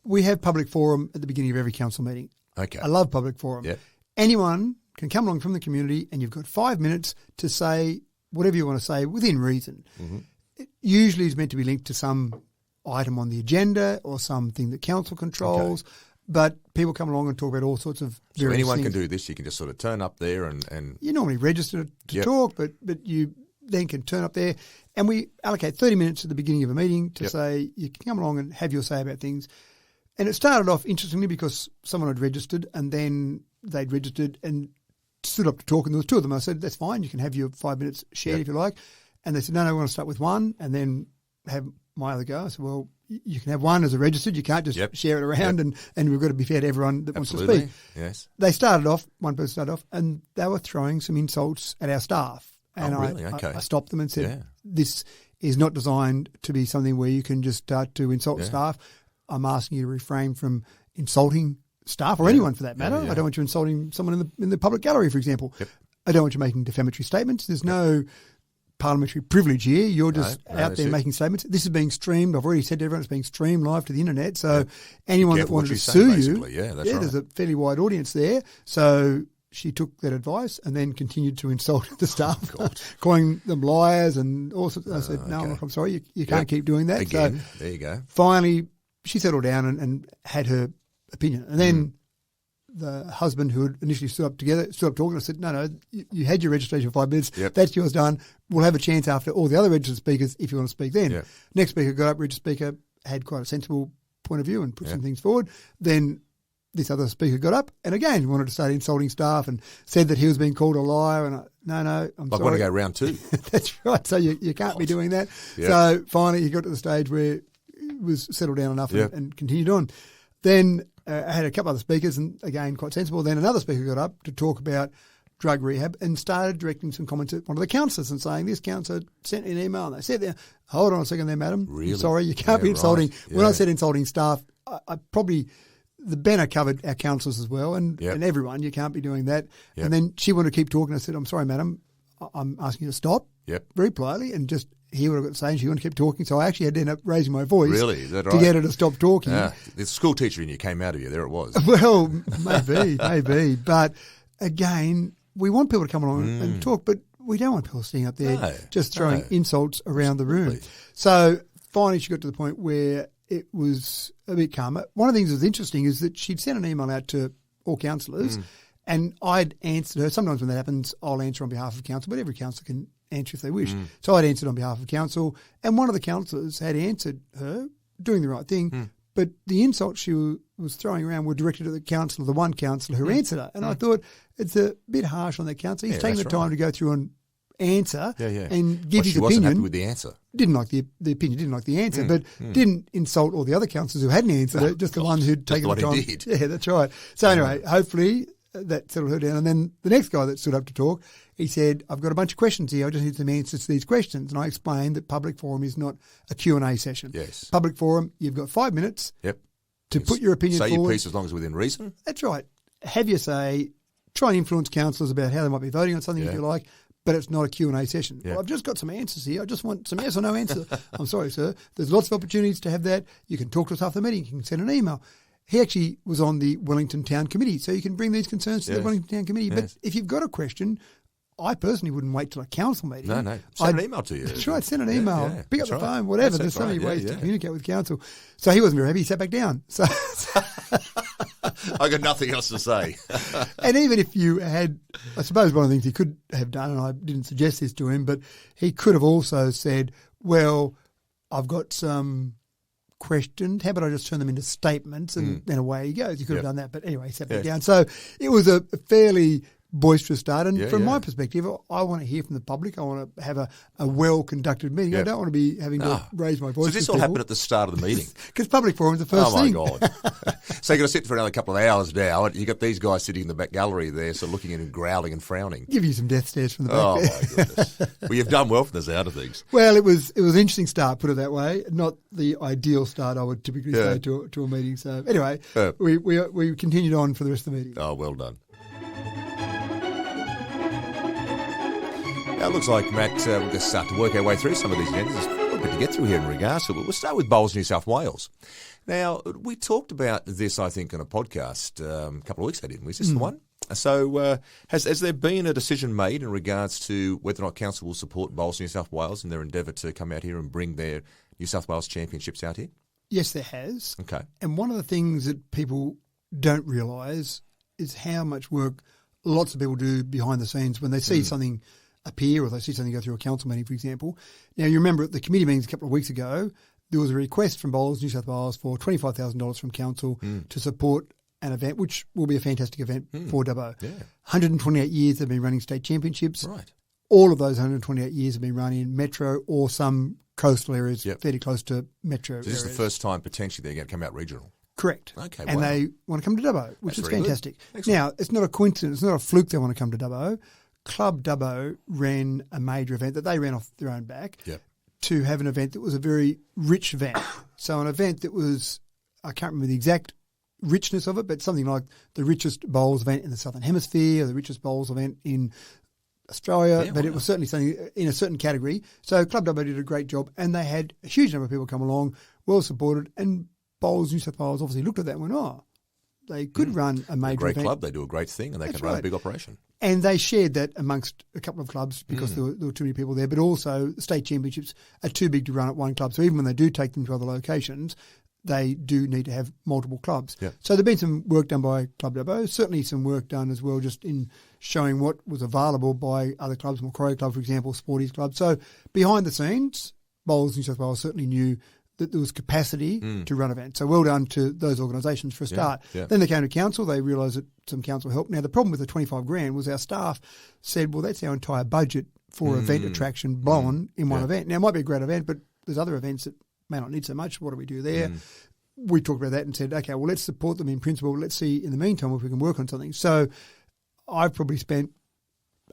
We have public forum at the beginning of every council meeting. Okay. I love public forum. Yep. Anyone can come along from the community and you've got 5 minutes to say whatever you want to say within reason. Mm-hmm. It usually is meant to be linked to some item on the agenda or something that council controls, but people come along and talk about all sorts of various anyone things. Can do this. You can just sort of turn up there and you normally register to talk, but you then can turn up there, and we allocate 30 minutes at the beginning of a meeting to say you can come along and have your say about things. And it started off interestingly because someone had registered and then they'd registered and stood up to talk, and there was two of them. I said, that's fine, you can have your 5 minutes shared if you like. And they said, no, we want to start with one and then have my other go. I said, well, you can have one as a registered. You can't just share it around, and we've got to be fair to everyone that wants to speak. Yes. They started off, one person started off, and they were throwing some insults at our staff. And I stopped them and said, this is not designed to be something where you can just start to insult staff. I'm asking you to refrain from insulting staff or anyone for that matter. I don't want you insulting someone in the public gallery, for example. Yep. I don't want you making defamatory statements. There's no parliamentary privilege here. You're just out there making statements. This is being streamed. I've already said to everyone it's being streamed live to the internet. So anyone that wanted to sue you, there's a fairly wide audience there. So she took that advice and then continued to insult the staff, calling them liars and all sorts. I said, no, I'm sorry, you can't keep doing that. Again, so there you go. Finally, she settled down and had her opinion. And then the husband who had initially stood up talking, I said, no, you had your registration for 5 minutes. Yep. That's yours done. We'll have a chance after all the other registered speakers if you want to speak then. Yep. Next speaker got up, registered speaker, had quite a sensible point of view and put some things forward. Then this other speaker got up and again wanted to start insulting staff and said that he was being called a liar. And I'm sorry. I want to go round two. That's right. So you can't be doing that. Yep. So finally he got to the stage where it was settled down enough and continued on. Then I had a couple other speakers and, again, quite sensible. Then another speaker got up to talk about drug rehab and started directing some comments at one of the councillors and saying, this councillor sent me an email. And they said there, hold on a second there, madam. Really? I'm sorry, you can't be insulting. Right. When I said insulting staff, I probably, the banner covered our councillors as well and everyone. You can't be doing that. Yep. And then she wanted to keep talking. I said, I'm sorry, madam, I'm asking you to stop very politely and just hear what I've got to say, and she wanted to keep talking, so I actually had to end up raising my voice Is that right? to get her to stop talking. The school teacher in you came out of you, there it was. Well, maybe. But again, we want people to come along and talk, but we don't want people sitting up there just throwing insults around the room. So finally she got to the point where it was a bit calmer. One of the things that was interesting is that she'd sent an email out to all councillors and I'd answered her. Sometimes when that happens, I'll answer on behalf of council, but every councillor can answer if they wish. So I'd answered on behalf of council, and one of the councillors had answered her, doing the right thing, but the insults she was throwing around were directed at the one councillor who answered her. And I thought it's a bit harsh on that councillor. He's taking the time to go through and answer and give his opinion. She wasn't happy with the answer. Didn't like the opinion, didn't like the answer, but didn't insult all the other councillors who hadn't answered it, just the ones who'd taken the time. Did. Yeah, that's right. So anyway, hopefully that settled her down. And then the next guy that stood up to talk, he said, I've got a bunch of questions here. I just need some answers to these questions. And I explained that public forum is not a Q&A session. Yes. Public forum, you've got 5 minutes to put your opinion forward. Say your piece as long as within reason. That's right. Have your say. Try and influence councillors about how they might be voting on something if you like. But it's not a Q&A session. Well, I've just got some answers here. I just want some yes or no answer. I'm sorry, sir. There's lots of opportunities to have that. You can talk to us after the meeting. You can send an email. He actually was on the Wellington Town Committee, so you can bring these concerns to the Wellington Town Committee. But if you've got a question, I personally wouldn't wait till a council meeting. No. Send an email to you. That's right. Send an email. Pick up the phone, whatever. There's so many ways to communicate with council. So he wasn't very happy. He sat back down. So I got nothing else to say. And even if you had, I suppose one of the things he could have done, and I didn't suggest this to him, but he could have also said, well, I've got some questions. How about I just turn them into statements and then away he goes. He could have done that. But anyway, he sat back down. So it was a fairly boisterous start. And from my perspective, I want to hear from the public. I want to have a well-conducted meeting. I don't want to be having to raise my voice. So this all happened at the start of the meeting? Because public forum is the first thing. Oh, my God. So you've got to sit for another couple of hours now. You've got these guys sitting in the back gallery there, so looking in and growling and frowning. Give you some death stares from the back. Oh, my goodness. Well, you've done well from the sound of things. Well, it was an interesting start, put it that way. Not the ideal start I would typically say to a meeting. So anyway, we continued on for the rest of the meeting. Oh, well done. Now, it looks like, Matt, we're going to start to work our way through some of these agendas. There's a little bit to get through here in regards to it. We'll start with Bowls, New South Wales. Now, we talked about this, I think, on a podcast a couple of weeks ago, didn't we? Is this the one? So has there been a decision made in regards to whether or not council will support Bowls, New South Wales in their endeavour to come out here and bring their New South Wales championships out here? Yes, there has. Okay. And one of the things that people don't realise is how much work lots of people do behind the scenes when they see something appear or they see something go through a council meeting, for example. Now, you remember at the committee meetings a couple of weeks ago, there was a request from Bowls, New South Wales for $25,000 from council to support an event, which will be a fantastic event for Dubbo. Yeah. 128 years they've been running state championships. Right. All of those 128 years have been run in metro or some coastal areas fairly close to metro areas. So this is the first time potentially they're going to come out regional? Correct. Okay, and they want to come to Dubbo, which is fantastic. Now, it's not a coincidence, it's not a fluke they want to come to Dubbo. Club Dubbo ran a major event that they ran off their own back to have an event that was a very rich event. So an event that was, I can't remember the exact richness of it, but something like the richest bowls event in the Southern Hemisphere, or the richest bowls event in Australia, but it was certainly something in a certain category. So Club Dubbo did a great job, and they had a huge number of people come along, well supported, and Bowls New South Wales obviously looked at that and went, they could run a major great event. Club, they do a great thing, and they can run a big operation. And they shared that amongst a couple of clubs because there were too many people there, but also the state championships are too big to run at one club. So even when they do take them to other locations, they do need to have multiple clubs. Yeah. So there's been some work done by Club Dubbo, certainly some work done as well just in showing what was available by other clubs, Macquarie Club, for example, Sporties Club. So behind the scenes, Bowls New South Wales certainly knew that there was capacity to run events. So well done to those organisations for a start. Yeah. Then they came to council. They realised that some council help. Now, the problem with the $25,000 was our staff said, well, that's our entire budget for event attraction blown in one event. Now, it might be a great event, but there's other events that may not need so much. What do we do there? We talked about that and said, okay, well, let's support them in principle. Let's see in the meantime if we can work on something. So I've probably spent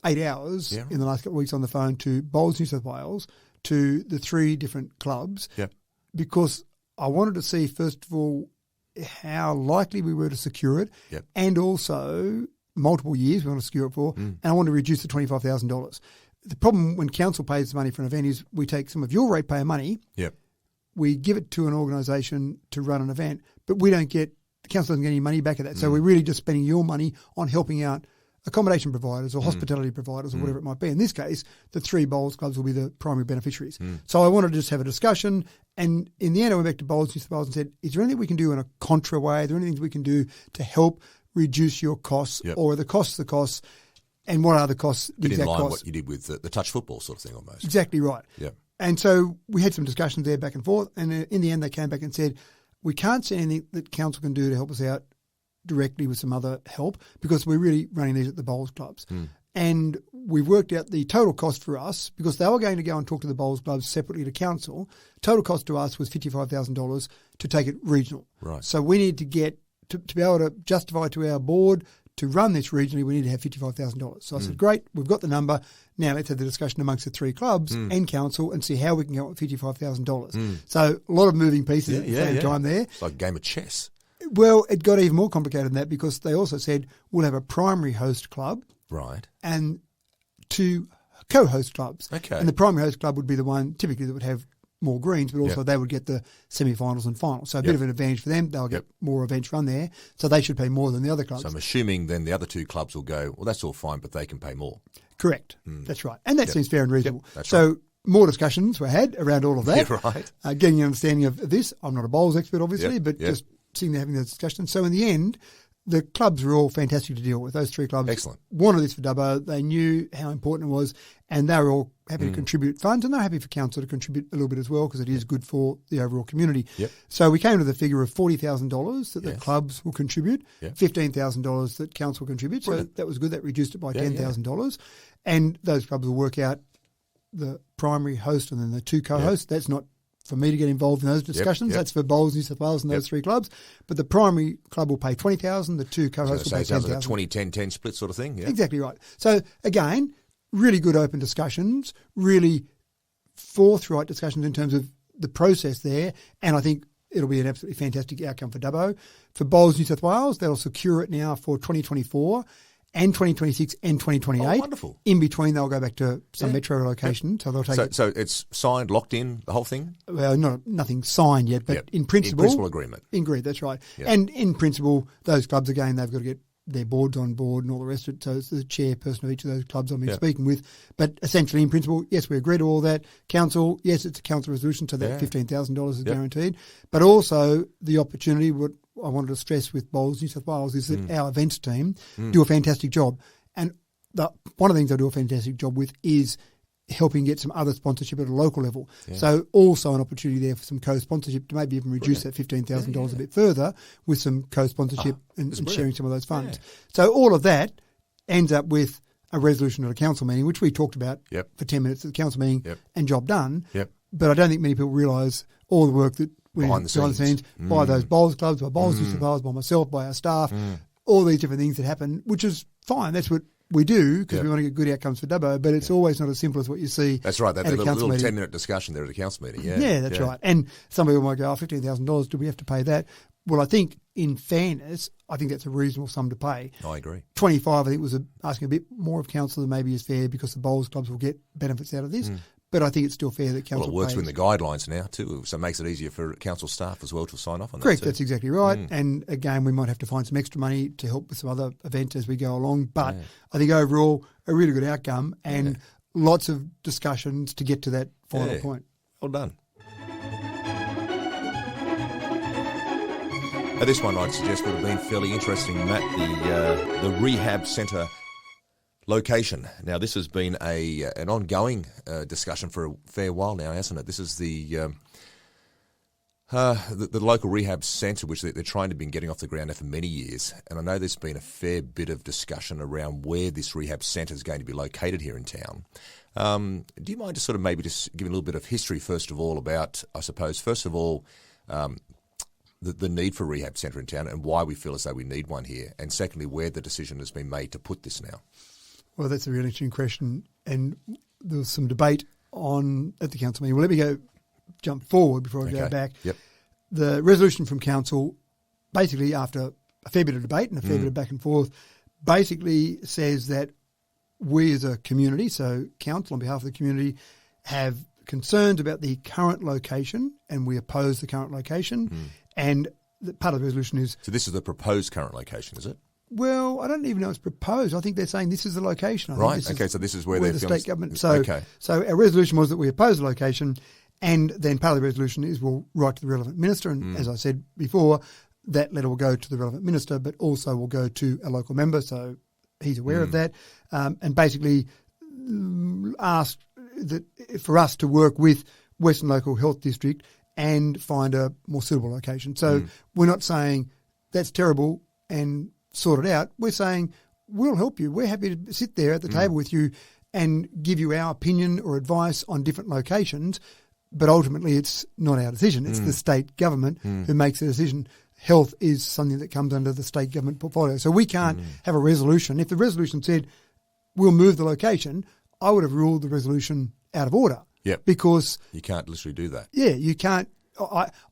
8 hours in the last couple of weeks on the phone to Bowls New South Wales, to the 3 different clubs. Yep. Because I wanted to see, first of all, how likely we were to secure it, and also multiple years we want to secure it for, and I want to reduce the $25,000. The problem when council pays money for an event is we take some of your ratepayer money, we give it to an organisation to run an event, but we don't get, the council doesn't get any money back of that. So we're really just spending your money on helping out accommodation providers or hospitality providers or whatever it might be. In this case, the 3 bowls clubs will be the primary beneficiaries. So I wanted to just have a discussion, and in the end I went back to Bowls New South Wales and said, is there anything we can do in a contra way? Are there anything we can do to help reduce your costs, or are the costs the costs, and what are the costs, the exact in line costs? what you did with the touch football sort of thing almost. Exactly right. Yep. And so we had some discussions there back and forth, and in the end they came back and said, we can't see anything that council can do to help us out directly with some other help, because we're really running these at the bowls clubs. And we've worked out the total cost for us, because they were going to go and talk to the bowls clubs separately to council. Total cost to us was $55,000 to take it regional. Right. So we need to get, to be able to justify to our board to run this regionally, we need to have $55,000. So I said, great, we've got the number. Now let's have the discussion amongst the 3 clubs and council and see how we can go with $55,000. So a lot of moving pieces at the same time there. It's like a game of chess. Well, it got even more complicated than that, because they also said we'll have a primary host club, right, and 2 co-host clubs. Okay. And the primary host club would be the one typically that would have more greens, but also they would get the semi-finals and finals. So a bit of an advantage for them. They'll get more events run there, so they should pay more than the other clubs. So I'm assuming then the other 2 clubs will go, well, that's all fine, but they can pay more. Correct. That's right. And that seems fair and reasonable. That's so right. more discussions were had around all of that. Yeah, right. Getting an understanding of this. I'm not a bowls expert, obviously, but just sitting there having those discussions. So in the end, the clubs were all fantastic to deal with. Those 3 clubs wanted this for Dubbo. They knew how important it was, and they were all happy to contribute funds, and they're happy for council to contribute a little bit as well, because it is good for the overall community. So we came to the figure of $40,000 that the clubs will contribute, $15,000 that council will contribute. So that was good. That reduced it by $10,000. And those clubs will work out the primary host and then the 2 co-hosts. That's not for me to get involved in those discussions. That's for Bowls New South Wales and those 3 clubs. But the primary club will pay $20,000. The 2 co-hosts will pay $10,000. So it sounds like a 20-10-10 split sort of thing. Yeah. Exactly right. So again, really good open discussions, really forthright discussions in terms of the process there, and I think it'll be an absolutely fantastic outcome for Dubbo. For Bowls New South Wales, they'll secure it now for 2024 and 2026 and 2028. Oh, wonderful. In between, they'll go back to some metro location. So they'll take it. So it's signed, locked in, the whole thing? Well, nothing signed yet, but in principle. In principle agreement. Agreed, that's right. And in principle, those clubs, again, they've got to get their boards on board and all the rest of it. So it's the chairperson of each of those clubs I've been speaking with. But essentially, in principle, yes, we agree to all that. Council, yes, it's a council resolution, so that $15,000 is guaranteed. But also the opportunity, what I wanted to stress with Bowls New South Wales is that our events team do a fantastic job. And one of the things they do a fantastic job with is helping get some other sponsorship at a local level. So also an opportunity there for some co-sponsorship to maybe even reduce that $15,000 a bit further with some co-sponsorship and sharing some of those funds. So all of that ends up with a resolution at a council meeting, which we talked about for 10 minutes at the council meeting and job done. But I don't think many people realise all the work that went behind the scenes by those bowls clubs, by Bowls New South Wales, by myself, by our staff, all these different things that happen, which is fine. That's what we do, because we want to get good outcomes for Dubbo, but it's always not as simple as what you see. That's right. That at a little meeting. 10-minute discussion there at a council meeting. Yeah, that's right. And some people might go, $15,000, do we have to pay that? Well, I think in fairness, I think that's a reasonable sum to pay. I agree. 25, I think, was asking a bit more of council than maybe is fair, because the bowls clubs will get benefits out of this. But I think it's still fair that council Well, it works pays. within the guidelines now too, so it makes it easier for council staff as well to sign off on that. Correct, too. that's exactly right. And again, we might have to find some extra money to help with some other events as we go along. But I think overall, a really good outcome and lots of discussions to get to that final point. Well done. Now, this one I'd suggest would have been fairly interesting, Matt, the Rehab Centre location. Now, this has been an ongoing discussion for a fair while now, hasn't it? This is the local rehab centre, which they're trying to be getting off the ground now for many years. And I know there's been a fair bit of discussion around where this rehab centre is going to be located here in town. Do you mind just sort of maybe just giving a little bit of history, first of all, about, I suppose, first of all, the need for a rehab centre in town and why we feel as though we need one here, and secondly, where the decision has been made to put this now? Well, that's a really interesting question, and there was some debate at the council meeting. Well, let me jump forward before I go back. Yep. The resolution from council, basically after a fair bit of debate and a fair bit of back and forth, basically says that we as a community, so council on behalf of the community, have concerns about the current location, and we oppose the current location. And part of the resolution is... So this is the proposed current location, is it? Well, I don't even know it's proposed. I think they're saying this is the location. So this is where the state government. So our resolution was that we oppose the location, and then part of the resolution is we'll write to the relevant minister. And as I said before, that letter will go to the relevant minister, but also will go to a local member, so he's aware of that, and basically ask that for us to work with Western Local Health District and find a more suitable location. So we're not saying that's terrible and sort it out. We're saying we'll help you. We're happy to sit there at the table with you and give you our opinion or advice on different locations, but ultimately it's not our decision. It's the state government who makes the decision. Health is something that comes under the state government portfolio. So we can't have a resolution. If the resolution said we'll move the location, I would have ruled the resolution out of order. Yep. Because you can't literally do that. Yeah, you can't.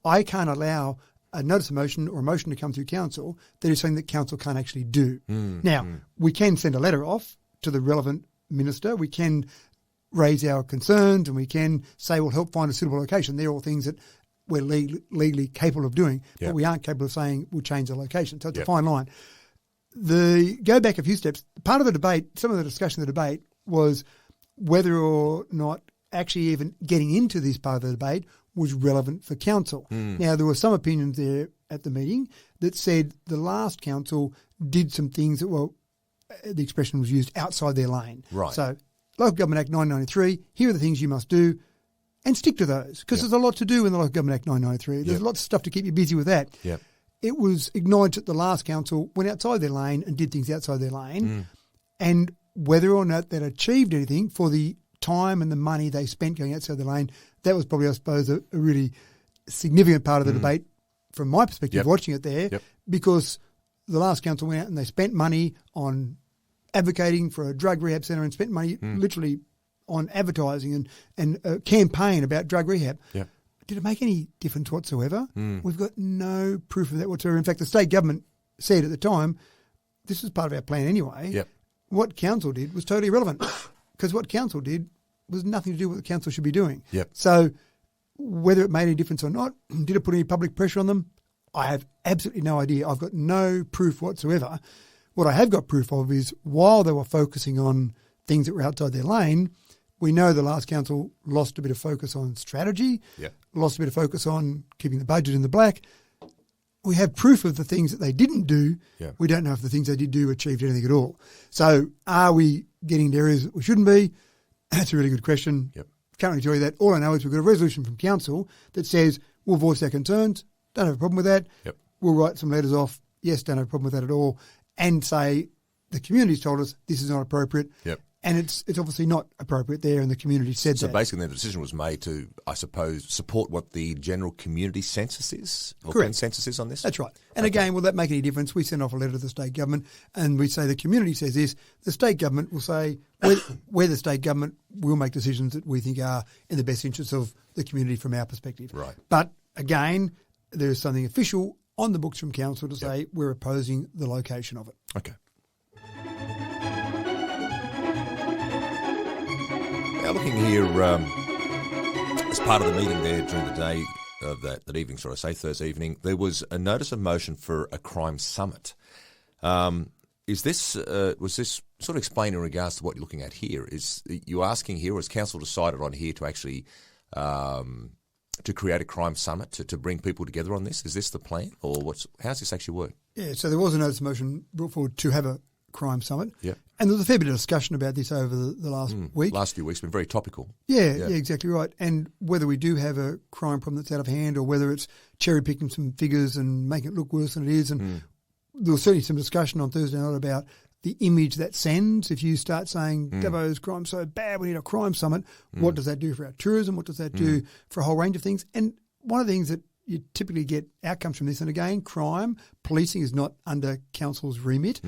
I can't allow a notice of motion or a motion to come through council that is something that council can't actually do. Now, we can send a letter off to the relevant minister. We can raise our concerns and we can say we'll help find a suitable location. They're all things that we're legally capable of doing, but we aren't capable of saying we'll change the location. So it's a fine line. Go back a few steps. Part of the debate, some of the discussion of the debate was whether or not actually even getting into this part of the debate was relevant for council. Now, there were some opinions there at the meeting that said the last council did some things that were, the expression was used, outside their lane. Right. So, Local Government Act 1993, here are the things you must do, and stick to those, because there's a lot to do in the Local Government Act 1993. There's lots of stuff to keep you busy with that. It was acknowledged that the last council went outside their lane and did things outside their lane, and whether or not that achieved anything for the time and the money they spent going outside the lane, that was probably, I suppose, a really significant part of the debate from my perspective, watching it there, because the last council went out and they spent money on advocating for a drug rehab centre and spent money literally on advertising and a campaign about drug rehab. Did it make any difference whatsoever? We've got no proof of that whatsoever. In fact, the state government said at the time, this is part of our plan anyway. What council did was totally irrelevant, because what council did was nothing to do with what the council should be doing. So whether it made any difference or not, did it put any public pressure on them? I have absolutely no idea. I've got no proof whatsoever. What I have got proof of is while they were focusing on things that were outside their lane, we know the last council lost a bit of focus on strategy, lost a bit of focus on keeping the budget in the black. We have proof of the things that they didn't do. We don't know if the things they did do achieved anything at all. So are we getting into areas that we shouldn't be? That's a really good question. Can't really tell you that. All I know is we've got a resolution from council that says we'll voice our concerns. Don't have a problem with that. We'll write some letters off. Yes, don't have a problem with that at all. And say the community's told us this is not appropriate. And it's obviously not appropriate there, and the community said so that. So basically the decision was made to, I suppose, support what the general community census is? Or consensus is on this? That's right. And again, will that make any difference? We send off a letter to the state government and we say the community says this. The state government will say, we're the state government, we'll make decisions that we think are in the best interests of the community from our perspective. But again, there is something official on the books from council to say we're opposing the location of it. Okay. Now looking here, as part of the meeting there during the day of that evening, Thursday evening, there was a notice of motion for a crime summit. Was this sort of explained in regards to what you're looking at here? Is you asking here, or has council decided on here to actually to create a crime summit to bring people together on this? Is this the plan, or how's this actually work? Yeah, so there was a notice of motion brought forward to have a crime summit. And there was a fair bit of discussion about this over the last week. Last few weeks been very topical. Yeah, exactly right. And whether we do have a crime problem that's out of hand or whether it's cherry-picking some figures and making it look worse than it is. And there was certainly some discussion on Thursday night about the image that sends. If you start saying Dubbo's crime's so bad, we need a crime summit, what does that do for our tourism? What does that do for a whole range of things? And one of the things that you typically get outcomes from this, and again, crime, policing is not under council's remit.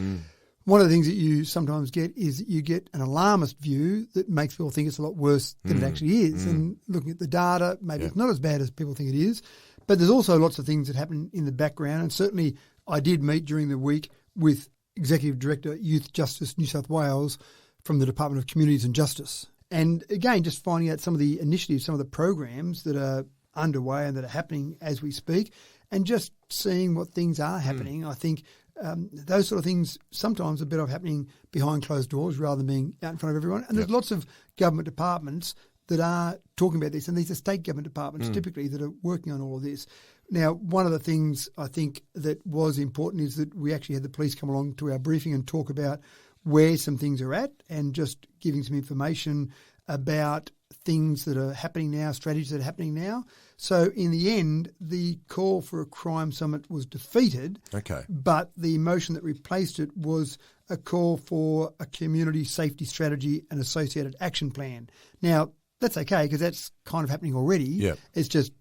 One of the things that you sometimes get is you get an alarmist view that makes people think it's a lot worse than it actually is. And looking at the data, maybe it's not as bad as people think it is. But there's also lots of things that happen in the background. And certainly I did meet during the week with Executive Director, Youth Justice New South Wales from the Department of Communities and Justice. And again, just finding out some of the initiatives, some of the programs that are underway and that are happening as we speak, and just seeing what things are happening. I think Those sort of things sometimes are better off happening behind closed doors rather than being out in front of everyone. And there's lots of government departments that are talking about this, and these are state government departments typically that are working on all of this. Now, one of the things I think that was important is that we actually had the police come along to our briefing and talk about where some things are at and just giving some information about things that are happening now, strategies that are happening now. So in the end, the call for a crime summit was defeated. Okay. But the motion that replaced it was a call for a community safety strategy and associated action plan. Now, that's okay because that's kind of happening already. Yeah. It's just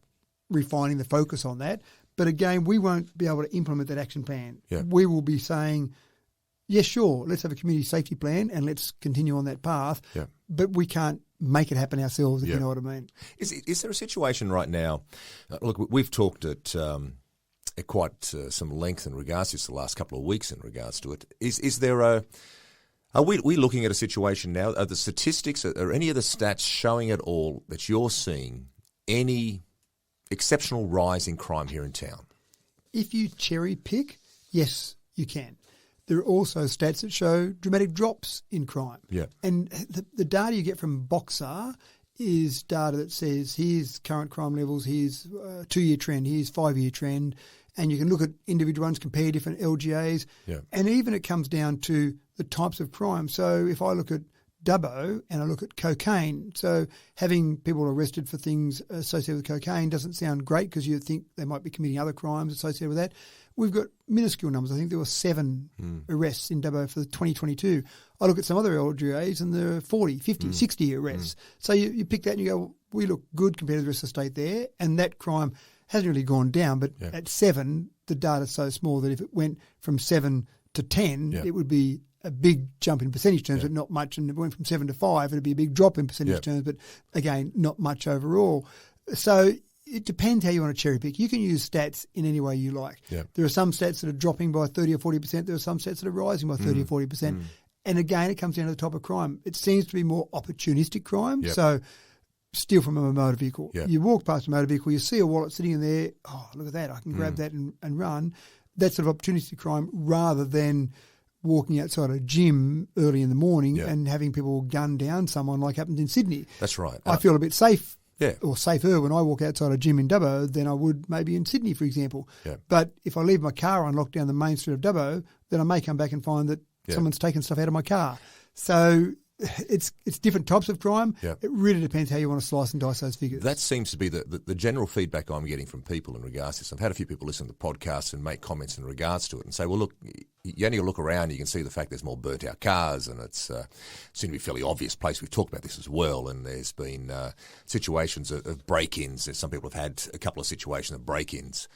refining the focus on that. But again, we won't be able to implement that action plan. Yeah. We will be saying, yes, sure, let's have a community safety plan and let's continue on that path. Yeah. But we can't make it happen ourselves, if you know what I mean. Is there a situation right now? Look, we've talked at quite some length in regards to this the last couple of weeks in regards to it. Is there a... Are we looking at a situation now? Are the statistics, are any of the stats showing at all that you're seeing any exceptional rise in crime here in town? If you cherry pick, yes, you can. There are also stats that show dramatic drops in crime. Yeah. And the data you get from Boxar is data that says here's current crime levels, here's 2-year trend, here's 5-year trend, and you can look at individual ones, compare different LGAs, and even it comes down to the types of crime. So if I look at Dubbo and I look at cocaine, so having people arrested for things associated with cocaine doesn't sound great because you think they might be committing other crimes associated with that. We've got minuscule numbers. I think there were 7 arrests in Dubbo for 2022. I look at some other LGAs and there are 40, 50, 60 arrests. So you pick that and you go, well, we look good compared to the rest of the state there, and that crime hasn't really gone down, but at 7, the data's so small that if it went from 7 to 10, it would be a big jump in percentage terms, but not much. And if it went from 7 to 5, it'd be a big drop in percentage terms, but again, not much overall. So it depends how you want to cherry pick. You can use stats in any way you like. There are some stats that are dropping by 30 or 40%. There are some stats that are rising by 30 or 40%. And again, it comes down to the type of crime. It seems to be more opportunistic crime. So steal from a motor vehicle. You walk past a motor vehicle, you see a wallet sitting in there. Oh, look at that. I can grab that and run. That's sort of opportunistic crime rather than walking outside a gym early in the morning and having people gun down someone like happens in Sydney. That's right. I feel a bit safe or safer when I walk outside a gym in Dubbo than I would maybe in Sydney, for example. But if I leave my car unlocked down the main street of Dubbo, then I may come back and find that someone's taken stuff out of my car. So it's different types of crime. It really depends how you want to slice and dice those figures. That seems to be the general feedback I'm getting from people in regards to this. I've had a few people listen to the podcast and make comments in regards to it and say, well, look, you only look around, you can see the fact there's more burnt-out cars, and it's seems to be a fairly obvious place. We've talked about this as well, and there's been situations of break-ins. Some people have had a couple of situations of break-ins.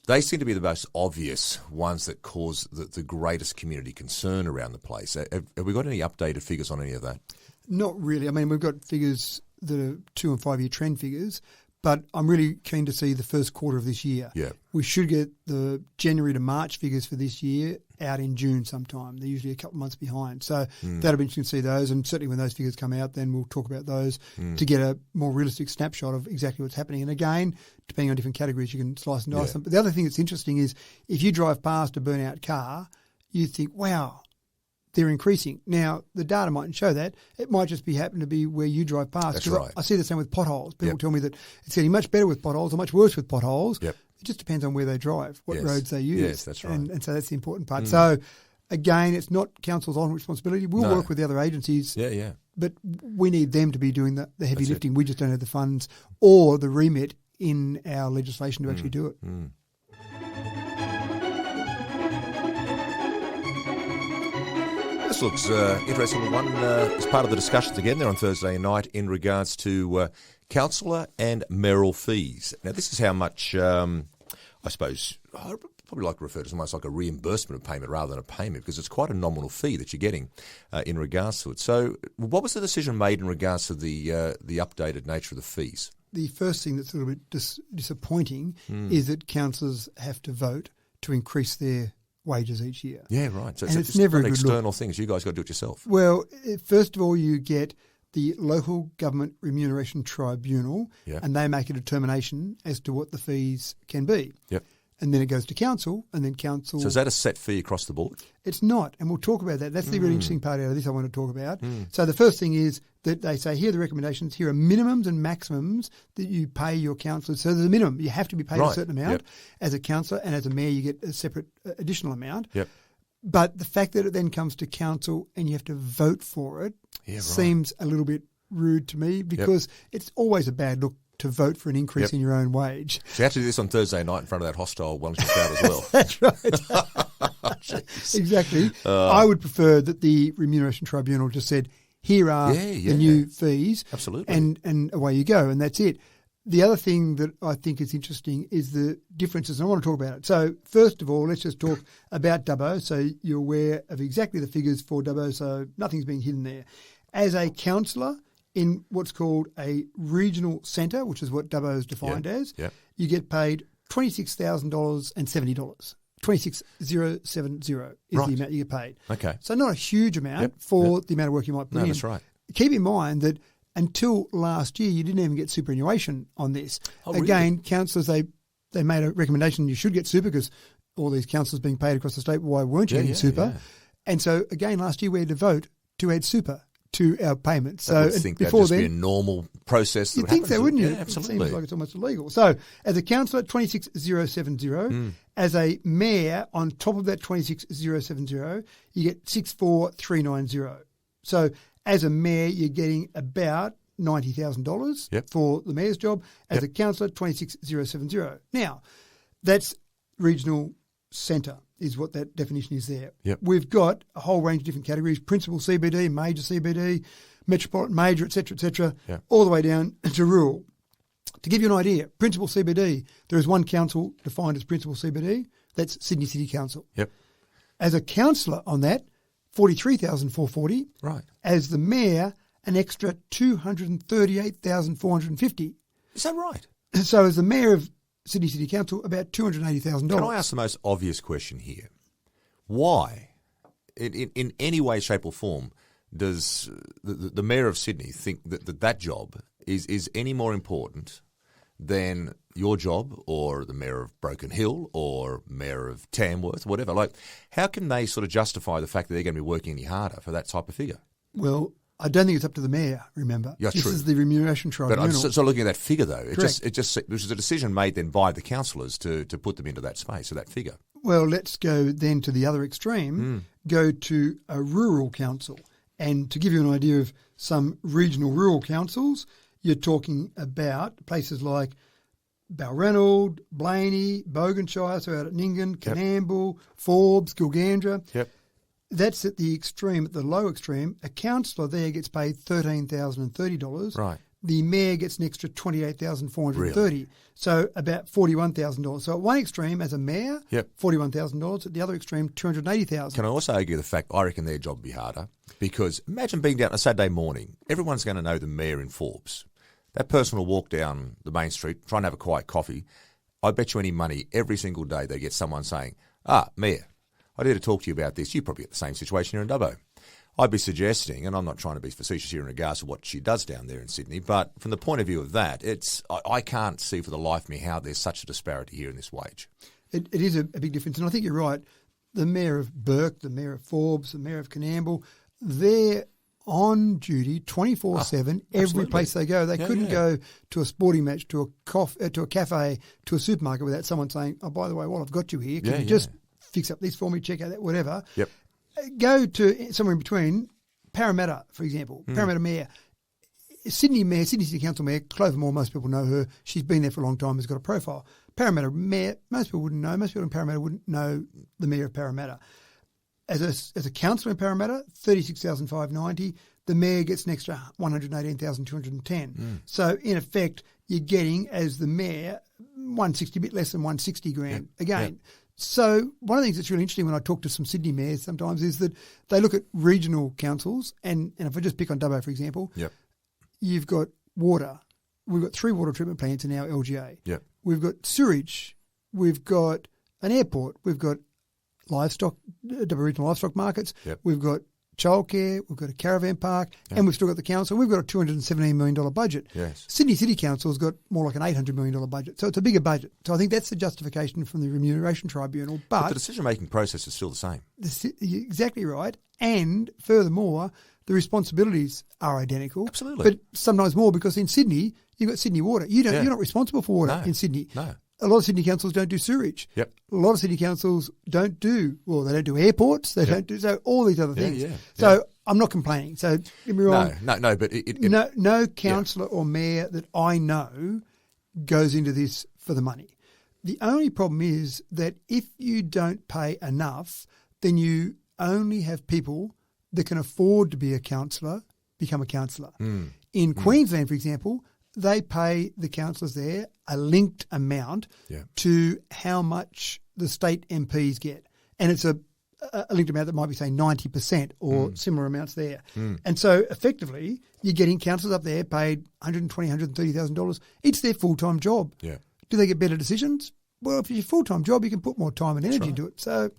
They seem to be the most obvious ones that cause the greatest community concern around the place. Have we got any updated figures on any of that? Not really. I mean, we've got figures that are 2 and 5 year trend figures, but I'm really keen to see the first quarter of this year. We should get the January to March figures for this year out in June sometime. They're usually a couple of months behind. So that'll be interesting to see those, and certainly when those figures come out, then we'll talk about those to get a more realistic snapshot of exactly what's happening. And again, depending on different categories, you can slice and dice them. But the other thing that's interesting is if you drive past a burnt-out car, you think, wow, they're increasing. Now, the data mightn't show that. It might just happen to be where you drive past. That's right. I see the same with potholes. People tell me that it's getting much better with potholes or much worse with potholes. It just depends on where they drive, what roads they use. Yes, that's right. And so that's the important part. So, again, it's not council's ultimate responsibility. We'll work with the other agencies. But we need them to be doing the heavy lifting. We just don't have the funds or the remit in our legislation to actually do it. This looks interesting. One as part of the discussions again there on Thursday night in regards to councillor and mayoral fees. Now, this is how much, I suppose, I'd probably like to refer to it almost like a reimbursement of payment rather than a payment, because it's quite a nominal fee that you're getting in regards to it. So what was the decision made in regards to the updated nature of the fees? The first thing that's a little bit disappointing is that councillors have to vote to increase their wages each year. Yeah, right. So and it's never not a good external look. things. You guys got to do it yourself. Well, first of all, you get the Local Government Remuneration Tribunal, and they make a determination as to what the fees can be. and then it goes to council, and then council... So is that a set fee across the board? It's not, and we'll talk about that. That's the really interesting part out of this I want to talk about. So the first thing is that they say, here are the recommendations, here are minimums and maximums that you pay your councillors. So there's a minimum. You have to be paid a certain amount. As a councillor and as a mayor, you get a separate additional amount. Yep. But the fact that it then comes to council and you have to vote for it seems a little bit rude to me, because it's always a bad look to vote for an increase in your own wage. So you have to do this on Thursday night in front of that hostile Wellington crowd as well. That's right. Exactly. I would prefer that the Remuneration Tribunal just said, here are the new fees. Absolutely. And away you go, and that's it. The other thing that I think is interesting is the differences, and I want to talk about it. So first of all, let's just talk about Dubbo, so you're aware of exactly the figures for Dubbo, so nothing's being hidden there. As a councillor in what's called a regional centre, which is what Dubbo is defined as, you get paid $26,070. 26,070 is the amount you get paid. Okay. So not a huge amount for the amount of work you might put in. No, that's right. Keep in mind that until last year, you didn't even get superannuation on this. Oh, Again, really? councillors, they made a recommendation you should get super, because all these councillors being paid across the state, why weren't you getting super? And so, again, last year we had to vote to add super to our payments. So I would think that'd just be a normal process. You'd think so, wouldn't you? Yeah, absolutely. It seems like it's almost illegal. So as a councillor, 26,070. As a mayor, on top of that 26,070, you get 64,390. So as a mayor, you're getting about $90,000 for the mayor's job. As a councillor, 26,070. Now, that's regional centre is what that definition is there. We've got a whole range of different categories: principal CBD, major CBD, metropolitan major, etc., all the way down to rural. To give you an idea, principal CBD, there is one council defined as principal CBD. That's Sydney City Council. As a councillor on that, 43,440. Right. As the mayor, an extra 238,450. Is that right? So as the mayor of Sydney City Council, about $280,000. Can I ask the most obvious question here? Why, in any way, shape or form, does the mayor of Sydney think that job is any more important than your job, or the mayor of Broken Hill, or mayor of Tamworth, whatever? Like, how can they sort of justify the fact that they're going to be working any harder for that type of figure? Well, I don't think it's up to the mayor, remember. Yeah, this true. is the Remuneration Tribunal. But so looking at that figure, though, it Correct. just was a decision made then by the councillors to put them into that space, so that figure. Well, let's go then to the other extreme, go to a rural council. And to give you an idea of some regional rural councils, you're talking about places like Balranald, Blaney, Boganshire, so out at Nyngan, Canamble, Forbes, Gilgandra. That's at the extreme. At the low extreme, a councillor there gets paid $13,030. Right. The mayor gets an extra $28,430. Really? So about $41,000. So at one extreme, as a mayor, Yep. $41,000. At the other extreme, $280,000. Can I also argue the fact I reckon their job would be harder? Because imagine being down on a Saturday morning. Everyone's going to know the mayor in Forbes. That person will walk down the main street, try and have a quiet coffee. I bet you any money every single day they get someone saying, Mayor, I need to talk to you about this. You probably get the same situation here in Dubbo. I'd be suggesting, and I'm not trying to be facetious here in regards to what she does down there in Sydney, but from the point of view of that, I can't see for the life of me how there's such a disparity here in this wage. It is a big difference, and I think you're right. The mayor of Burke, the mayor of Forbes, the mayor of Canamble, they're on duty 24/7 every place they go. They couldn't go to a sporting match, to a cafe, to a supermarket without someone saying, "Oh, by the way, while I've got you here, can you just fix up this for me, check out that, whatever." Yep. Go to somewhere in between. Parramatta, for example, Parramatta mayor, Sydney City Council mayor, Clover Moore, most people know her. She's been there for a long time, has got a profile. Parramatta mayor, most people wouldn't know. Most people in Parramatta wouldn't know the mayor of Parramatta. As a councillor in Parramatta, $36,590. The mayor gets an extra $118,210. So in effect, you're getting, as the mayor, $160, a bit less than $160 grand again. So one of the things that's really interesting when I talk to some Sydney mayors sometimes is that they look at regional councils, and if I just pick on Dubbo, for example, you've got water. We've got 3 water treatment plants in our LGA. We've got sewage. We've got an airport. We've got livestock, Dubbo regional livestock markets. We've got childcare, we've got a caravan park, and we've still got the council. We've got a $217 million budget. Yes. Sydney City Council's got more like an $800 million budget. So it's a bigger budget. So I think that's the justification from the Remuneration Tribunal. But the decision-making process is still the same. You're exactly right. And furthermore, the responsibilities are identical. Absolutely. But sometimes more, because in Sydney, you've got Sydney Water. You're not responsible for water in Sydney. No. A lot of Sydney councils don't do sewage. Yep. A lot of Sydney councils they don't do airports. They don't do all these other things. Yeah. So I'm not complaining. So get me wrong. No, but no councillor or mayor that I know goes into this for the money. The only problem is that if you don't pay enough, then you only have people that can afford to be a councillor become a councillor. In Queensland, for example, they pay the councillors there a linked amount to how much the state MPs get. And it's a linked amount that might be, say, 90% or similar amounts there. And so effectively, you're getting councillors up there paid $120,000, $130,000. It's their full-time job. Yeah. Do they get better decisions? Well, if it's your full-time job, you can put more time and energy into it. So,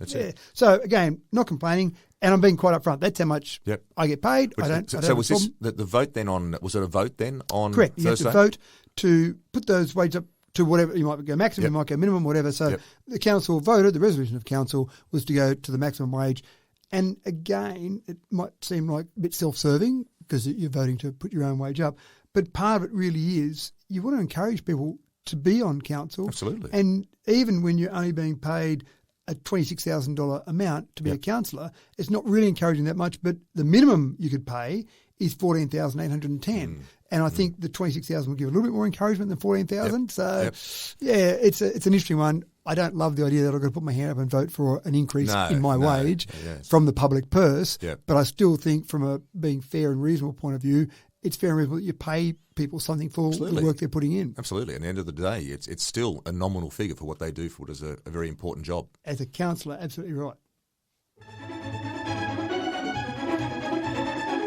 So, again, not complaining. And I'm being quite upfront. That's how much I get paid. So was this the vote then on? Was it a vote then on? Correct. Thursday? You have to vote to put those wages up to whatever. You might go maximum, you might go minimum, whatever. So the council voted. The resolution of council was to go to the maximum wage. And again, it might seem like a bit self-serving because you're voting to put your own wage up. But part of it really is you want to encourage people to be on council. Absolutely. And even when you're only being paid a $26,000 amount to be a councillor, it's not really encouraging that much, but the minimum you could pay is $14,810. And I think the $26,000 will give a little bit more encouragement than $14,000. So, it's an interesting one. I don't love the idea that I've got to put my hand up and vote for an increase in my wage from the public purse, but I still think from a being fair and reasonable point of view, it's fair and reasonable that you pay people something for the work they're putting in. Absolutely. At the end of the day, it's still a nominal figure for what they do for what is a very important job. As a councillor, absolutely right.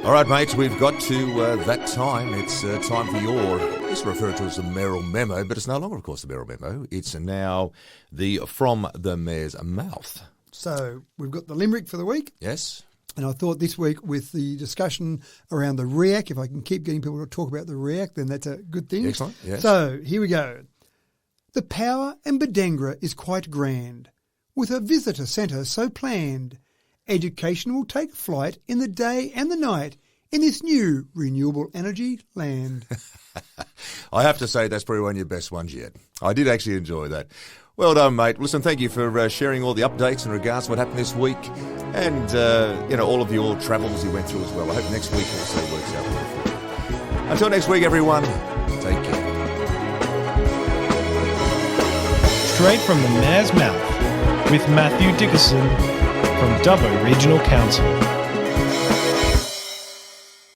All right, mates, we've got to that time. It's time for your, it's referred to as the mayoral memo, but it's no longer, of course, the mayoral memo. It's now the From the Mayor's Mouth. So we've got the limerick for the week. Yes. And I thought this week with the discussion around the REAC, if I can keep getting people to talk about the REAC, then that's a good thing. Excellent, yes. So here we go. The power in Bodangora is quite grand, with a visitor centre so planned. Education will take flight in the day and the night in this new renewable energy land. I have to say that's probably one of your best ones yet. I did actually enjoy that. Well done, mate. Listen, thank you for sharing all the updates in regards to what happened this week and, all of your travels you went through as well. I hope next week also works out well for you. Until next week, everyone, take care. Straight from the Mayor's Mouth with Matthew Dickerson from Dubbo Regional Council.